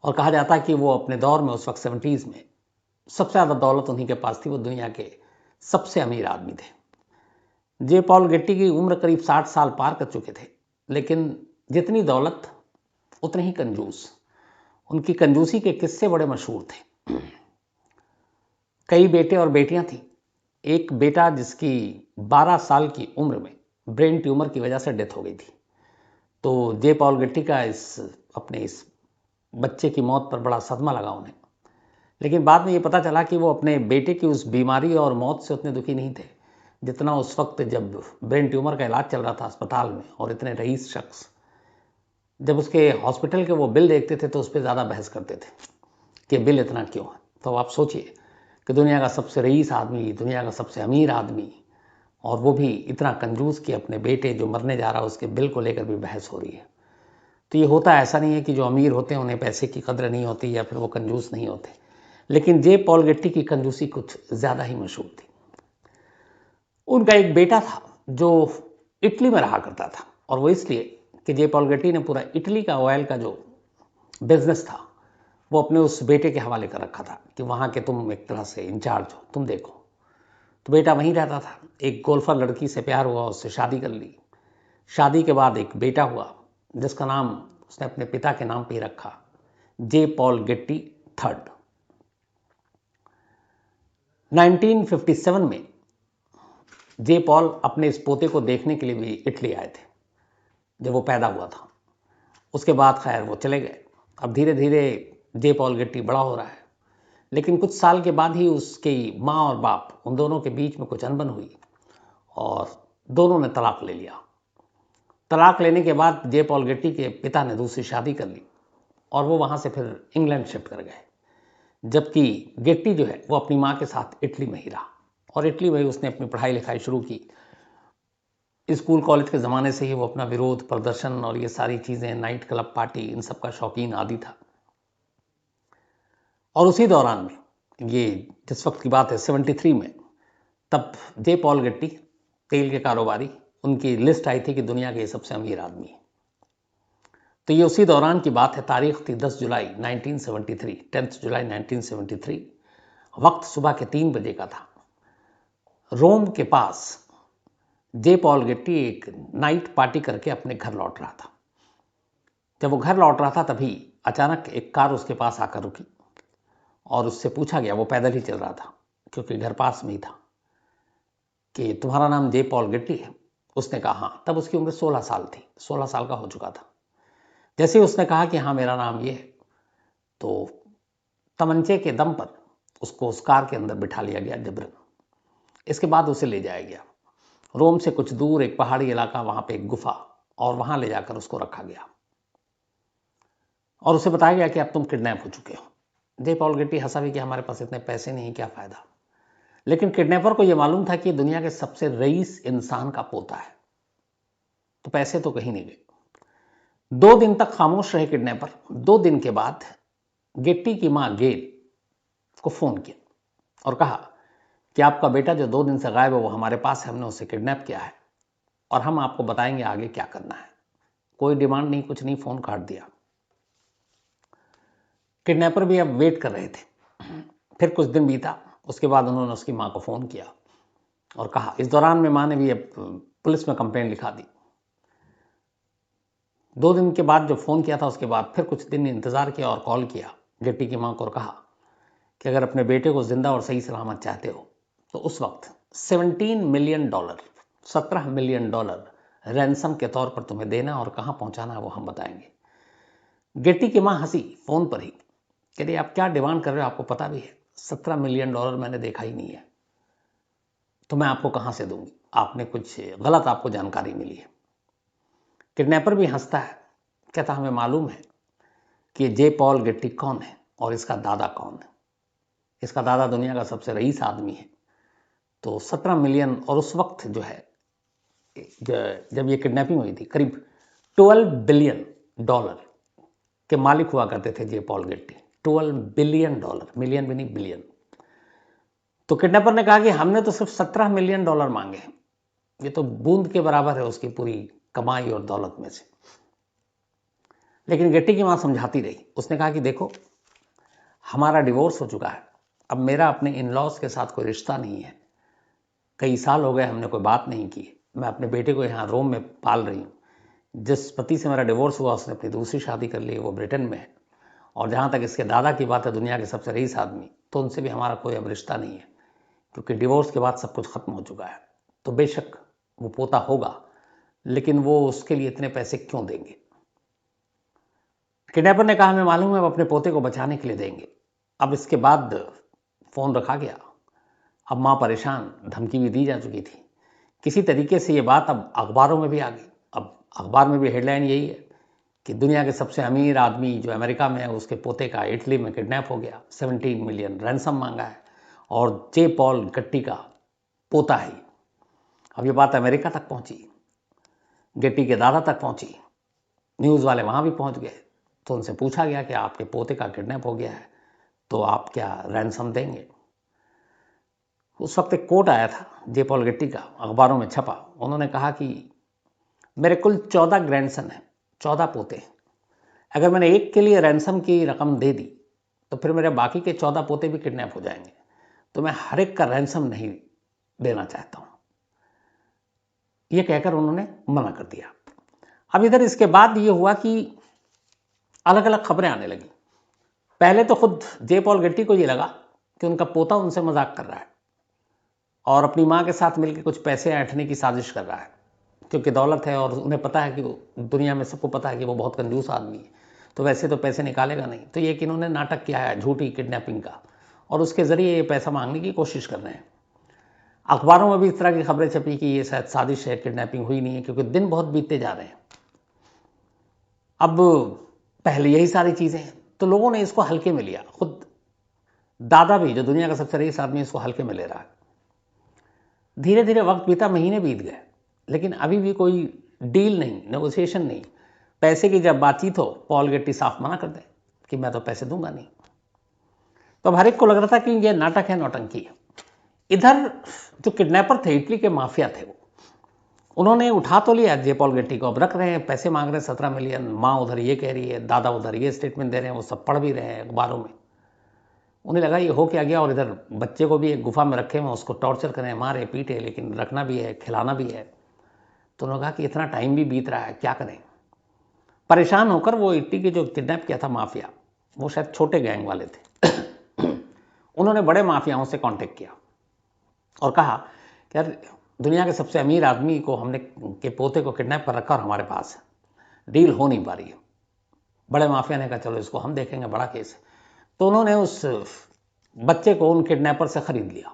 Speaker 1: और कहा जाता है कि वो अपने दौर में उस वक्त 70s में सबसे ज़्यादा दौलत उन्हीं के पास थी, वो दुनिया के सबसे अमीर आदमी थे। जे पॉल गेट्टी की उम्र करीब 60 साल पार कर चुके थे, लेकिन जितनी दौलत उतने ही कंजूस। उनकी कंजूसी के किस्से बड़े मशहूर थे। कई बेटे और बेटियां थीं। एक बेटा जिसकी 12 साल की उम्र में ब्रेन ट्यूमर की वजह से डेथ हो गई थी। तो जे पॉल गेट्टी का इस बच्चे की मौत पर बड़ा सदमा लगा उन्हें, लेकिन बाद में ये पता चला कि वो अपने बेटे की उस बीमारी और मौत से उतने दुखी नहीं थे जितना उस वक्त जब ब्रेन ट्यूमर का इलाज चल रहा था अस्पताल में, और इतने रईस शख्स जब उसके हॉस्पिटल के वो बिल देखते थे तो उस पर ज़्यादा बहस करते थे कि बिल इतना क्यों है। तो आप सोचिए कि दुनिया का सबसे रईस आदमी, दुनिया का सबसे अमीर आदमी, और वो भी इतना कंजूस कि अपने बेटे जो मरने जा रहा है उसके बिल को लेकर भी बहस हो रही है। तो ये होता ऐसा नहीं है कि जो अमीर होते हैं उन्हें पैसे की कदर नहीं होती या फिर वो कंजूस नहीं होते, लेकिन जे पॉल गेट्टी की कंजूसी कुछ ज़्यादा ही मशहूर थी। उनका एक बेटा था जो इटली में रहा करता था, और वो इसलिए कि जे पॉल गेट्टी ने पूरा इटली का ऑयल का जो बिजनेस था वो अपने उस बेटे के हवाले कर रखा था कि वहाँ के तुम एक तरह से इंचार्ज हो, तुम देखो। तो बेटा वहीं रहता था। एक गोल्फर लड़की से प्यार हुआ, उससे शादी कर ली। शादी के बाद एक बेटा हुआ जिसका नाम उसने अपने पिता के नाम पे ही रखा, जे पॉल गेट्टी थर्ड। 1957 में जे पॉल अपने इस पोते को देखने के लिए भी इटली आए थे जब वो पैदा हुआ था। उसके बाद खैर वो चले गए। अब धीरे धीरे जे पॉल गेट्टी बड़ा हो रहा है, लेकिन कुछ साल के बाद ही उसकी माँ और बाप उन दोनों के बीच में कुछ अनबन हुई और दोनों ने तलाक ले लिया। तलाक लेने के बाद जे पॉल गेट्टी के पिता ने दूसरी शादी कर ली और वो वहाँ से फिर इंग्लैंड शिफ्ट कर गए, जबकि गेट्टी जो है वो अपनी माँ के साथ इटली में ही रहा और इटली में ही उसने अपनी पढ़ाई लिखाई शुरू की। स्कूल कॉलेज के ज़माने से ही वो अपना विरोध प्रदर्शन और ये सारी चीज़ें, नाइट क्लब पार्टी, इन सब का शौकीन आदि था। और उसी दौरान में ये जिस वक्त की बात है 73 में, तब जे पॉल गेट्टी तेल के कारोबारी, उनकी लिस्ट आई थी कि दुनिया के सबसे अमीर आदमी। तो ये उसी दौरान की बात है। तारीख थी 10 जुलाई 1973, 10 जुलाई 1973। वक्त सुबह के 3 बजे का था। रोम के पास जे पॉल गेट्टी एक नाइट पार्टी करके अपने घर लौट रहा था। जब वो घर लौट रहा था तभी अचानक एक कार उसके पास आकर रुकी और उससे पूछा गया, वो पैदल ही चल रहा था क्योंकि घर पास में ही था, कि तुम्हारा नाम जे पॉल गेट्टी है? उसने कहा हाँ। तब उसकी उम्र 16 साल थी, 16 साल का हो चुका था। जैसे ही उसने कहा कि हाँ मेरा नाम ये है, तो तमंचे के दम पर उसको उस कार के अंदर बिठा लिया गया जबरन। इसके बाद उसे ले जाया गया रोम से कुछ दूर एक पहाड़ी इलाका, वहां पे एक गुफा, और वहां ले जाकर उसको रखा गया और उसे बताया गया कि अब तुम किडनैप हो चुके हो। जे पॉल गेट्टी हंसा भी कि हमारे पास इतने पैसे नहीं, क्या फायदा। लेकिन किडनैपर को यह मालूम था कि दुनिया के सबसे रईस इंसान का पोता है, तो पैसे तो कहीं नहीं गए। 2 दिन तक खामोश रहे किडनैपर। 2 दिन के बाद गेट्टी की मां गेल को फोन किया और कहा कि आपका बेटा जो 2 दिन से गायब है वो हमारे पास है, हमने उसे किडनैप किया है और हम आपको बताएंगे आगे क्या करना है। कोई डिमांड नहीं, कुछ नहीं, फोन काट दिया। किडनैपर भी अब वेट कर रहे थे। फिर कुछ दिन बीता, उसके बाद उन्होंने उसकी मां को फोन किया और कहा। इस दौरान में मां ने भी अब पुलिस में कंप्लेंट लिखा दी। 2 दिन के बाद जो फोन किया था उसके बाद फिर कुछ दिन इंतजार किया और कॉल किया गेट्टी की मां को और कहा कि अगर अपने बेटे को जिंदा और सही सलामत चाहते हो तो उस वक्त $17 मिलियन, $17 मिलियन रैंसम के तौर पर तुम्हें देना और कहां पहुंचाना है वो हम बताएंगे। गेटी की मां हंसी फोन पर ही, कह रही आप क्या डिमांड कर रहे हो, आपको पता भी है $17 मिलियन मैंने देखा ही नहीं है, तो मैं आपको कहां से दूंगी, आपने कुछ गलत आपको जानकारी मिली है। किडनैपर भी हंसता है, कहता हमें मालूम है कि जे पॉल गेट्टी कौन है और इसका दादा कौन है। इसका दादा दुनिया का सबसे रईस आदमी है। तो 17 मिलियन, और उस वक्त जो है जब ये किडनैपिंग हुई थी करीब $12 बिलियन के मालिक हुआ करते थे जे पॉल गेट्टी। $12 बिलियन, मिलियन भी नहीं बिलियन। तो किडनैपर ने कहा कि हमने तो सिर्फ $17 मिलियन मांगे हैं, ये तो बूंद के बराबर है उसकी पूरी कमाई और दौलत में से। लेकिन गेट्टी की मां समझाती रही, उसने कहा कि देखो हमारा डिवोर्स हो चुका है, अब मेरा अपने इन लॉज के साथ कोई रिश्ता नहीं है, कई साल हो गए हमने कोई बात नहीं की, मैं अपने बेटे को यहाँ रोम में पाल रही हूँ। जिस पति से मेरा डिवोर्स हुआ उसने अपनी दूसरी शादी कर ली, वो ब्रिटेन में है, और जहाँ तक इसके दादा की बात है दुनिया के सबसे रईस आदमी, तो उनसे भी हमारा कोई अब रिश्ता नहीं है, क्योंकि डिवोर्स के बाद सब कुछ खत्म हो चुका है। तो बेशक वो पोता होगा, लेकिन वो उसके लिए इतने पैसे क्यों देंगे। किडनैपर ने कहा हमें मालूम है, अब अपने पोते को बचाने के लिए देंगे। अब इसके बाद फोन रखा गया। अब मां परेशान, धमकी भी दी जा चुकी थी। किसी तरीके से ये बात अब अखबारों में भी आ गई। अब अखबार में भी हेडलाइन यही है कि दुनिया के सबसे अमीर आदमी जो अमेरिका में है उसके पोते का इटली में किडनैप हो गया, 17 मिलियन रैंसम मांगा है, और जे पॉल गेट्टी का पोता है। अब ये बात अमेरिका तक पहुंची, गेट्टी के दादा तक पहुंची, न्यूज़ वाले वहां भी पहुंच गए। तो उनसे पूछा गया कि आपके पोते का किडनैप हो गया है, तो आप क्या रैंसम देंगे। उस वक्त एक कोट आया था जे पॉल गेट्टी का, अखबारों में छपा। उन्होंने कहा कि मेरे कुल 14 ग्रैंडसन हैं, 14 पोते। अगर मैंने एक के लिए रैंसम की रकम दे दी तो फिर मेरे बाकी के 14 पोते भी किडनैप हो जाएंगे, तो मैं हर एक का रैंसम नहीं देना चाहता हूं। यह कहकर उन्होंने मना कर दिया। अब इधर इसके बाद यह हुआ कि अलग अलग खबरें आने लगी। पहले तो खुद जे पॉल गेट्टी को यह लगा कि उनका पोता उनसे मजाक कर रहा है और अपनी मां के साथ मिलकर कुछ पैसे ऐंठने की साजिश कर रहा है, क्योंकि दौलत है और उन्हें पता है कि दुनिया में सबको पता है कि वो बहुत कंजूस आदमी है, तो वैसे तो पैसे निकालेगा नहीं। तो ये कि इन्होंने नाटक किया है झूठी किडनैपिंग का, और उसके जरिए ये पैसा मांगने की कोशिश कर रहे हैं। अखबारों में भी इस तरह की खबरें छपी कि ये शायद साजिश है, किडनैपिंग हुई नहीं है, क्योंकि दिन बहुत बीतते जा रहे हैं। अब पहले यही सारी चीजें हैं, तो लोगों ने इसको हल्के में लिया। खुद दादा भी, जो दुनिया का सबसे रईस आदमी, इसको हल्के में ले रहा है। धीरे धीरे वक्त बीता, महीने बीत गए, लेकिन अभी भी कोई डील नहीं, नेगोशिएशन नहीं। पैसे की जब बातचीत हो, पॉल गेट्टी साफ मना कर दे कि मैं तो पैसे दूंगा नहीं। तो अब हर एक को लग रहा था कि ये नाटक है, नौटंकी है। इधर जो किडनैपर थे, इटली के माफिया थे, वो उन्होंने उठा तो लिया जे पॉल गेट्टी को, अब रख रहे हैं, पैसे मांग रहे हैं 17 मिलियन। माँ उधर ये कह रही है, दादा उधर ये स्टेटमेंट दे रहे हैं, वो सब पढ़ भी रहे हैं अखबारों में। उन्हें लगा ये हो क्या गया, और इधर बच्चे को भी एक गुफा में रखे हुए, उसको टॉर्चर करें, मारे पीटे, लेकिन रखना भी है, खिलाना भी है। तो उन्होंने कहा कि इतना टाइम भी बीत रहा है, क्या करें। परेशान होकर वो इटली के जो किडनैप किया था माफिया, वो शायद छोटे गैंग वाले थे, उन्होंने बड़े माफियाओं से कांटेक्ट किया और कहा कि यार दुनिया के सबसे अमीर आदमी को हमने के पोते को किडनैप कर रखा और हमारे पास है, डील हो नहीं पा रही है। बड़े माफिया ने कहा चलो इसको हम देखेंगे, बड़ा केस है। तो उन्होंने उस बच्चे को उन किडनैपर से खरीद लिया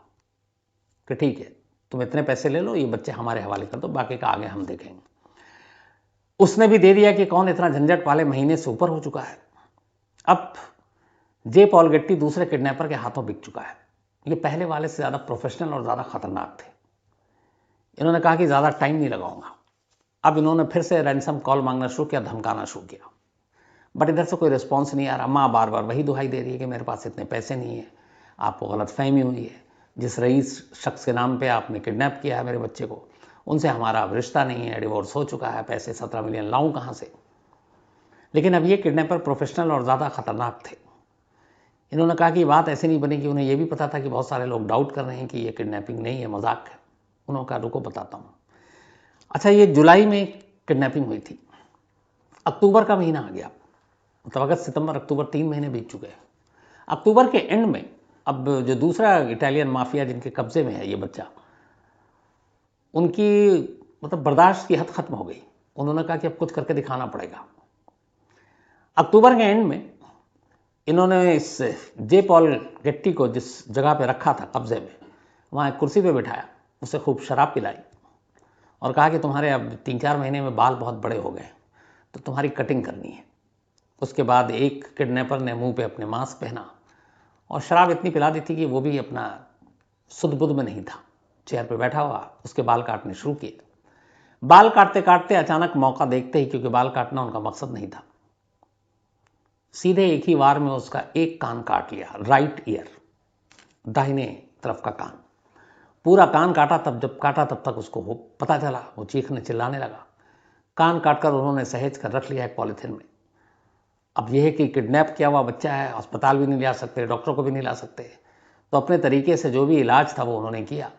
Speaker 1: कि ठीक है तुम इतने पैसे ले लो, ये बच्चे हमारे हवाले कर दो, बाकी का आगे हम देखेंगे। उसने भी दे दिया कि कौन इतना झंझट पाले, महीने से ऊपर हो चुका है। अब जे पॉल गेट्टी दूसरे किडनैपर के हाथों बिक चुका है। ये पहले वाले से ज़्यादा प्रोफेशनल और ज़्यादा खतरनाक थे। इन्होंने कहा कि ज़्यादा टाइम नहीं लगाऊंगा। अब इन्होंने फिर से रैंसम कॉल मांगना शुरू किया, धमकाना शुरू किया, बट इधर से कोई रिस्पॉन्स नहीं आ रहा। माँ बार बार वही दुहाई दे रही है कि मेरे पास इतने पैसे नहीं है, आपको गलतफहमी हुई है, जिस रईस शख्स के नाम पे आपने किडनैप किया है मेरे बच्चे को, उनसे हमारा अब रिश्ता नहीं है, डिवोर्स हो चुका है, पैसे 17 मिलियन लाऊं कहाँ से। लेकिन अब ये किडनैपर प्रोफेशनल और ज़्यादा खतरनाक थे। इन्होंने कहा कि बात ऐसे नहीं बनी कि उन्हें यह भी पता था कि बहुत सारे लोग डाउट कर रहे हैं कि ये किडनैपिंग नहीं है, मजाक है। उन्होंने कहा रुको बताता हूँ। अच्छा, ये जुलाई में किडनैपिंग हुई थी, अक्टूबर का महीना आ गया, मतलब अगस्त सितंबर अक्टूबर 3 महीने बीत चुके हैं। अक्टूबर के एंड में अब जो दूसरा इटालियन माफिया जिनके कब्जे में है ये बच्चा, उनकी मतलब बर्दाश्त की हद खत्म हो गई। उन्होंने कहा कि अब कुछ करके दिखाना पड़ेगा। अक्टूबर के एंड में इन्होंने इस जे पॉल गेट्टी को जिस जगह पे रखा था कब्जे में, वहाँ एक कुर्सी पे बिठाया, उसे खूब शराब पिलाई और कहा कि तुम्हारे अब 3-4 महीने में बाल बहुत बड़े हो गए तो तुम्हारी कटिंग करनी है। उसके बाद एक किडनैपर ने मुंह पे अपने मास्क पहना और शराब इतनी पिला दी थी कि वो भी अपना सुध बुध में नहीं था, चेयर पे बैठा हुआ उसके बाल काटने शुरू किए। बाल काटते काटते अचानक मौका देखते ही, क्योंकि बाल काटना उनका मकसद नहीं था, सीधे एक ही वार में उसका एक कान काट लिया, राइट ईयर, दाहिने तरफ का कान। पूरा कान काटा, जब काटा तब तक उसको पता चला, वो चीखने चिल्लाने लगा। कान काटकर उन्होंने सहेज कर रख लिया एक पॉलिथीन में। अब यह है कि किडनैप किया हुआ बच्चा है, अस्पताल भी नहीं ला सकते, डॉक्टर को भी नहीं ला सकते, तो अपने तरीके से जो भी इलाज था वो उन्होंने किया।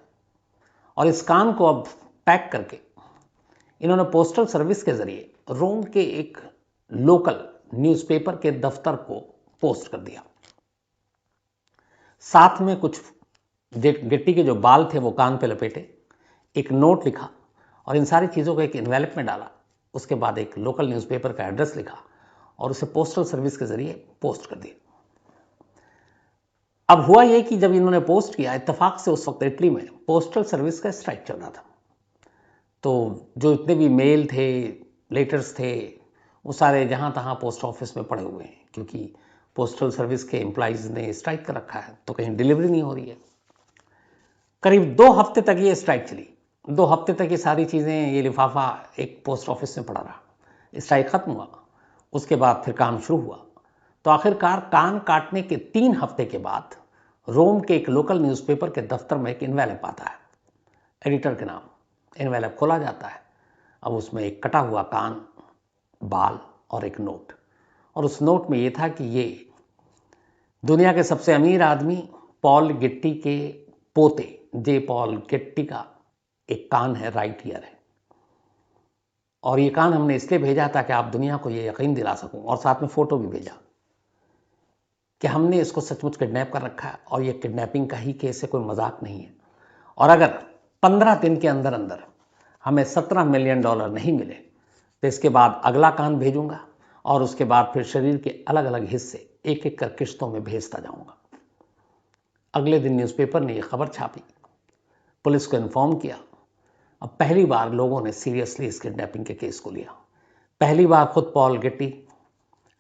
Speaker 1: और इस कान को अब पैक करके इन्होंने पोस्टल सर्विस के जरिए रोम के एक लोकल न्यूज़पेपर के दफ्तर को पोस्ट कर दिया। साथ में कुछ गेट्टी के जो बाल थे वो कान पे लपेटे, एक नोट लिखा और इन सारी चीज़ों को एक एनवेलप में डाला। उसके बाद एक लोकल न्यूज़पेपर का एड्रेस लिखा और उसे पोस्टल सर्विस के जरिए पोस्ट कर दिया। अब हुआ यह कि जब इन्होंने पोस्ट किया, इत्तेफाक से उस वक्त इटली में पोस्टल सर्विस का स्ट्राइक चल रहा था, तो जो इतने भी मेल थे, लेटर्स थे, वो सारे जहाँ तहाँ पोस्ट ऑफिस में पड़े हुए हैं, क्योंकि पोस्टल सर्विस के एम्प्लॉइज ने स्ट्राइक कर रखा है, तो कहीं डिलीवरी नहीं हो रही है। करीब 2 हफ्ते तक ये स्ट्राइक चली। 2 हफ्ते तक ये सारी चीज़ें, ये लिफाफा एक पोस्ट ऑफिस में पड़ा रहा। स्ट्राइक खत्म हुआ, उसके बाद फिर काम शुरू हुआ। तो आखिरकार कान काटने के 3 हफ्ते के बाद रोम के एक लोकल न्यूज़पेपर के दफ्तर में एक इनवेलप आता है, एडिटर के नाम। इनवेलप खोला जाता है, अब उसमें एक कटा हुआ कान, बाल और एक नोट। और उस नोट में ये था कि ये दुनिया के सबसे अमीर आदमी पॉल गेट्टी के पोते जे पॉल गेट्टी का एक कान है, राइट ईयर है, और ये कान हमने इसलिए भेजा ताकि आप दुनिया को ये यकीन दिला सकूं, और साथ में फोटो भी भेजा कि हमने इसको सचमुच किडनैप कर रखा है और ये किडनैपिंग का ही केस है, कोई मजाक नहीं है। और अगर 15 दिन के अंदर अंदर हमें $17 मिलियन नहीं मिले तो इसके बाद अगला कान भेजूंगा और उसके बाद फिर शरीर के अलग अलग हिस्से एक एक कर किश्तों में भेजता जाऊंगा। अगले दिन न्यूज़पेपर ने यह खबर छापी, पुलिस को इन्फॉर्म किया। अब पहली बार लोगों ने सीरियसली इस किडनैपिंग के केस को लिया। पहली बार खुद पॉल गेट्टी,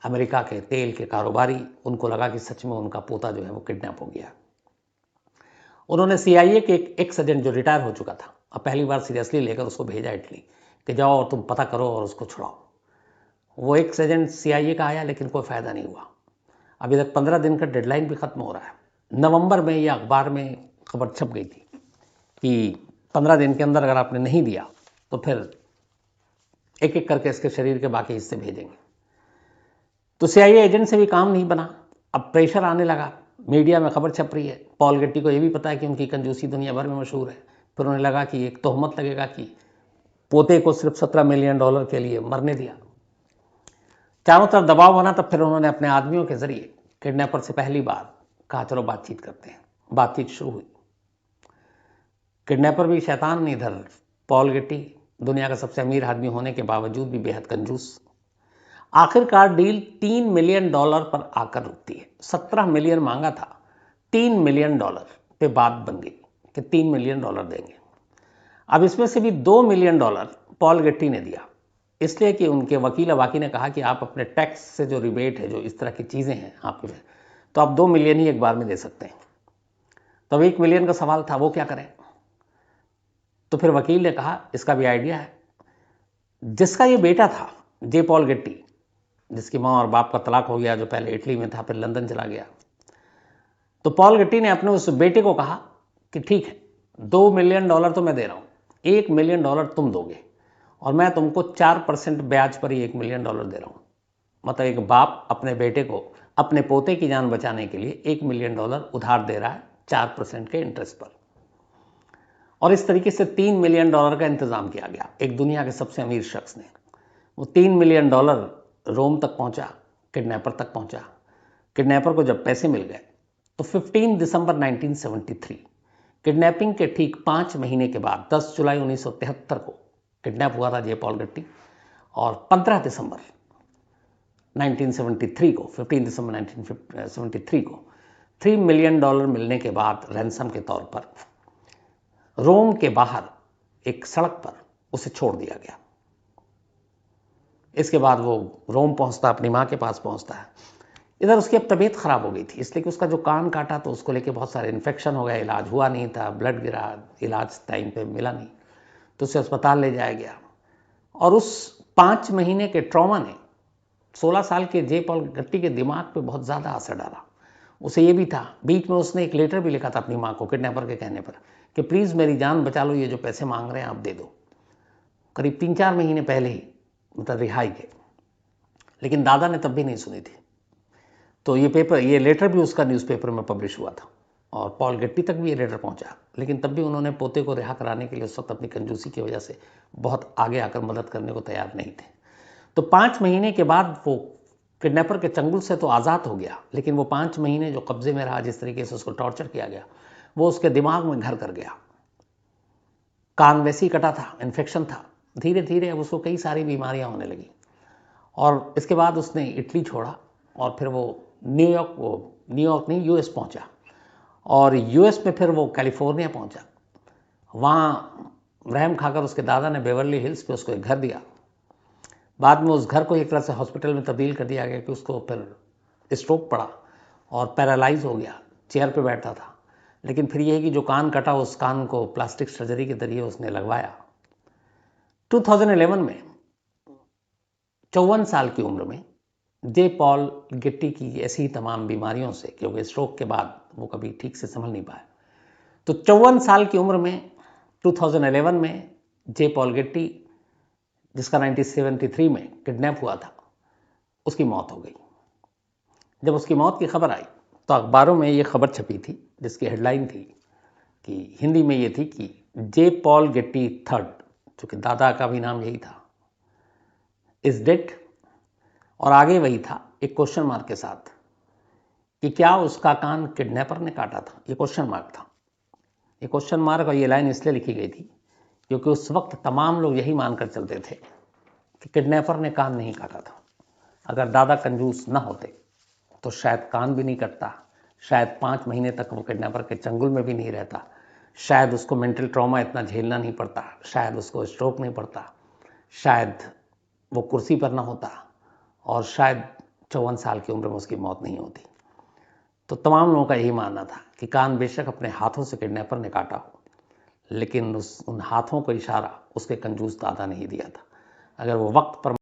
Speaker 1: अमेरिका के तेल के कारोबारी, उनको लगा कि सच में उनका पोता जो है वो किडनैप हो गया। उन्होंने CIA के एक एक्स एजेंट जो रिटायर हो चुका था, अब पहली बार सीरियसली लेकर उसको भेजा इटली कि जाओ और तुम पता करो और उसको छुड़ाओ। वो एक्स एजेंट CIA का आया, लेकिन कोई फ़ायदा नहीं हुआ। अभी तक 15 दिन का डेडलाइन भी ख़त्म हो रहा है। नवंबर में यह अखबार में खबर छप गई थी कि 15 दिन के अंदर अगर आपने नहीं दिया तो फिर एक एक करके इसके शरीर के बाकी हिस्से भेजेंगे। तो CIA एजेंट से भी काम नहीं बना। अब प्रेशर आने लगा, मीडिया में खबर छप रही है। पॉल गेट्टी को यह भी पता है कि उनकी कंजूसी दुनिया भर में मशहूर है। फिर उन्हें लगा कि एक तोहमत लगेगा कि पोते को सिर्फ $17 मिलियन के लिए मरने दिया। चारों तरफ दबाव बना। तब फिर उन्होंने अपने आदमियों के जरिए किडनैपर से पहली बार कहा चलो बातचीत करते हैं। बातचीत शुरू हुई। किडनैपर भी शैतान नहीं, इधर पॉल गेट्टी दुनिया का सबसे अमीर आदमी होने के बावजूद भी बेहद कंजूस। आखिरकार डील $3 मिलियन पर आकर रुकती है। 17 मिलियन मांगा था, $3 मिलियन पे बात बन गई कि $3 मिलियन देंगे। अब इसमें से भी $2 मिलियन पॉल गेट्टी ने दिया, इसलिए कि उनके वकील अवाकी ने कहा कि आप अपने टैक्स से जो रिबेट है, जो इस तरह की चीज़ें हैं आपके, तो आप 2 मिलियन ही एक बार में दे सकते हैं। तब 1 मिलियन का सवाल था, वो क्या करें? तो फिर वकील ने कहा इसका भी आइडिया है। जिसका ये बेटा था जे पॉल गेट्टी, जिसकी माँ और बाप का तलाक हो गया, जो पहले इटली में था फिर लंदन चला गया, तो पॉल गेट्टी ने अपने उस बेटे को कहा कि ठीक है, $2 मिलियन तो मैं दे रहा हूँ, $1 मिलियन तुम दोगे और मैं तुमको 4% ब्याज पर ही $1 मिलियन दे रहा हूँ। मतलब एक बाप अपने बेटे को अपने पोते की जान बचाने के लिए $1 मिलियन उधार दे रहा है 4% के इंटरेस्ट पर। और इस तरीके से $3 मिलियन का इंतजाम किया गया एक दुनिया के सबसे अमीर शख्स ने। वो $3 मिलियन रोम तक पहुंचा, किडनैपर तक पहुंचा। किडनैपर को जब पैसे मिल गए तो 15 दिसंबर 1973 किडनैपिंग के ठीक 5 महीने के बाद 10 जुलाई 1973 को किडनैप हुआ था जे पॉल गेट्टी, और 15 दिसंबर 1973 को 15 दिसंबर 1973 को $3 मिलियन मिलने के बाद रैंसम के तौर पर रोम के बाहर एक सड़क पर उसे छोड़ दिया गया। इसके बाद वो रोम पहुंचता, अपनी मां के पास पहुंचता है। इधर उसकी अब तबीयत खराब हो गई थी, इसलिए कि उसका जो कान काटा तो उसको लेके बहुत सारे इन्फेक्शन हो गया, इलाज हुआ नहीं था, ब्लड गिरा, इलाज टाइम पे मिला नहीं, तो उसे अस्पताल ले जाया गया। और उस 5 महीने के ट्रॉमा ने 16 साल के जे पॉल गेट्टी के दिमाग पे बहुत ज़्यादा असर डाला। उसे ये भी था, बीच में उसने एक लेटर भी लिखा था अपनी माँ को किडनैपर के कहने पर कि प्लीज़ मेरी जान बचा लो, ये जो पैसे मांग रहे हैं आप दे दो। करीब 3-4 महीने पहले ही, मतलब रिहाई के। लेकिन दादा ने तब भी नहीं सुनी थी। तो ये लेटर भी उसका न्यूज़पेपर में पब्लिश हुआ था और पॉल गेट्टी तक भी ये लेटर पहुंचा, लेकिन तब भी उन्होंने पोते को रिहा कराने के लिए उस वक्त अपनी कंजूसी की वजह से बहुत आगे आकर मदद करने को तैयार नहीं थे। तो 5 महीने के बाद वो किडनैपर के चंगुल से तो आज़ाद हो गया, लेकिन वो 5 महीने जो कब्जे में रहा, जिस तरीके से उसको टॉर्चर किया गया, वो उसके दिमाग में घर कर गया। कान वैसे ही कटा था, इन्फेक्शन था, धीरे धीरे अब उसको कई सारी बीमारियां होने लगी। और इसके बाद उसने इटली छोड़ा और फिर वो न्यूयॉर्क नहीं, यूएस पहुंचा, और यूएस में फिर वो कैलिफोर्निया पहुंचा। वहाँ रहम खाकर उसके दादा ने बेवर्ली हिल्स पे उसको एक घर दिया। बाद में उस घर को एक तरह से हॉस्पिटल में तब्दील कर दिया गया कि उसको फिर स्ट्रोक पड़ा और पैरालाइज हो गया, चेयर पे बैठता था। लेकिन फिर यह कि जो कान कटा उस कान को प्लास्टिक सर्जरी के जरिए उसने लगवाया। 2011 में 54 साल की उम्र में जे पॉल गेट्टी की ऐसी ही तमाम बीमारियों से, क्योंकि स्ट्रोक के बाद वो कभी ठीक से संभल नहीं पाए, तो 54 साल की उम्र में 2011 में जे पॉल गेट्टी, जिसका 1973 में किडनैप हुआ था, उसकी मौत हो गई। जब उसकी मौत की खबर आई तो अखबारों में ये खबर छपी थी, जिसकी हेडलाइन थी कि हिंदी में ये थी कि जे पॉल गेट्टी थर्ड, चूँकि दादा का भी नाम यही था, इज डेड। और आगे वही था एक क्वेश्चन मार्क के साथ कि क्या उसका कान किडनैपर ने काटा था। ये क्वेश्चन मार्क था। ये क्वेश्चन मार्क और ये लाइन इसलिए लिखी गई थी क्योंकि उस वक्त तमाम लोग यही मानकर चलते थे कि किडनैपर ने कान नहीं काटा था। अगर दादा कंजूस न होते तो शायद कान भी नहीं कटता, शायद 5 महीने तक वो किडनैपर के चंगुल में भी नहीं रहता, शायद उसको मेंटल ट्रॉमा इतना झेलना नहीं पड़ता, शायद उसको स्ट्रोक नहीं पड़ता, शायद वो कुर्सी पर ना होता, और शायद 54 साल की उम्र में उसकी मौत नहीं होती। तो तमाम लोगों का यही मानना था कि कान बेशक अपने हाथों से किडनैपर ने काटा हो, लेकिन उन हाथों को इशारा उसके कंजूस दादा ने ही दिया था। अगर वो वक्त पर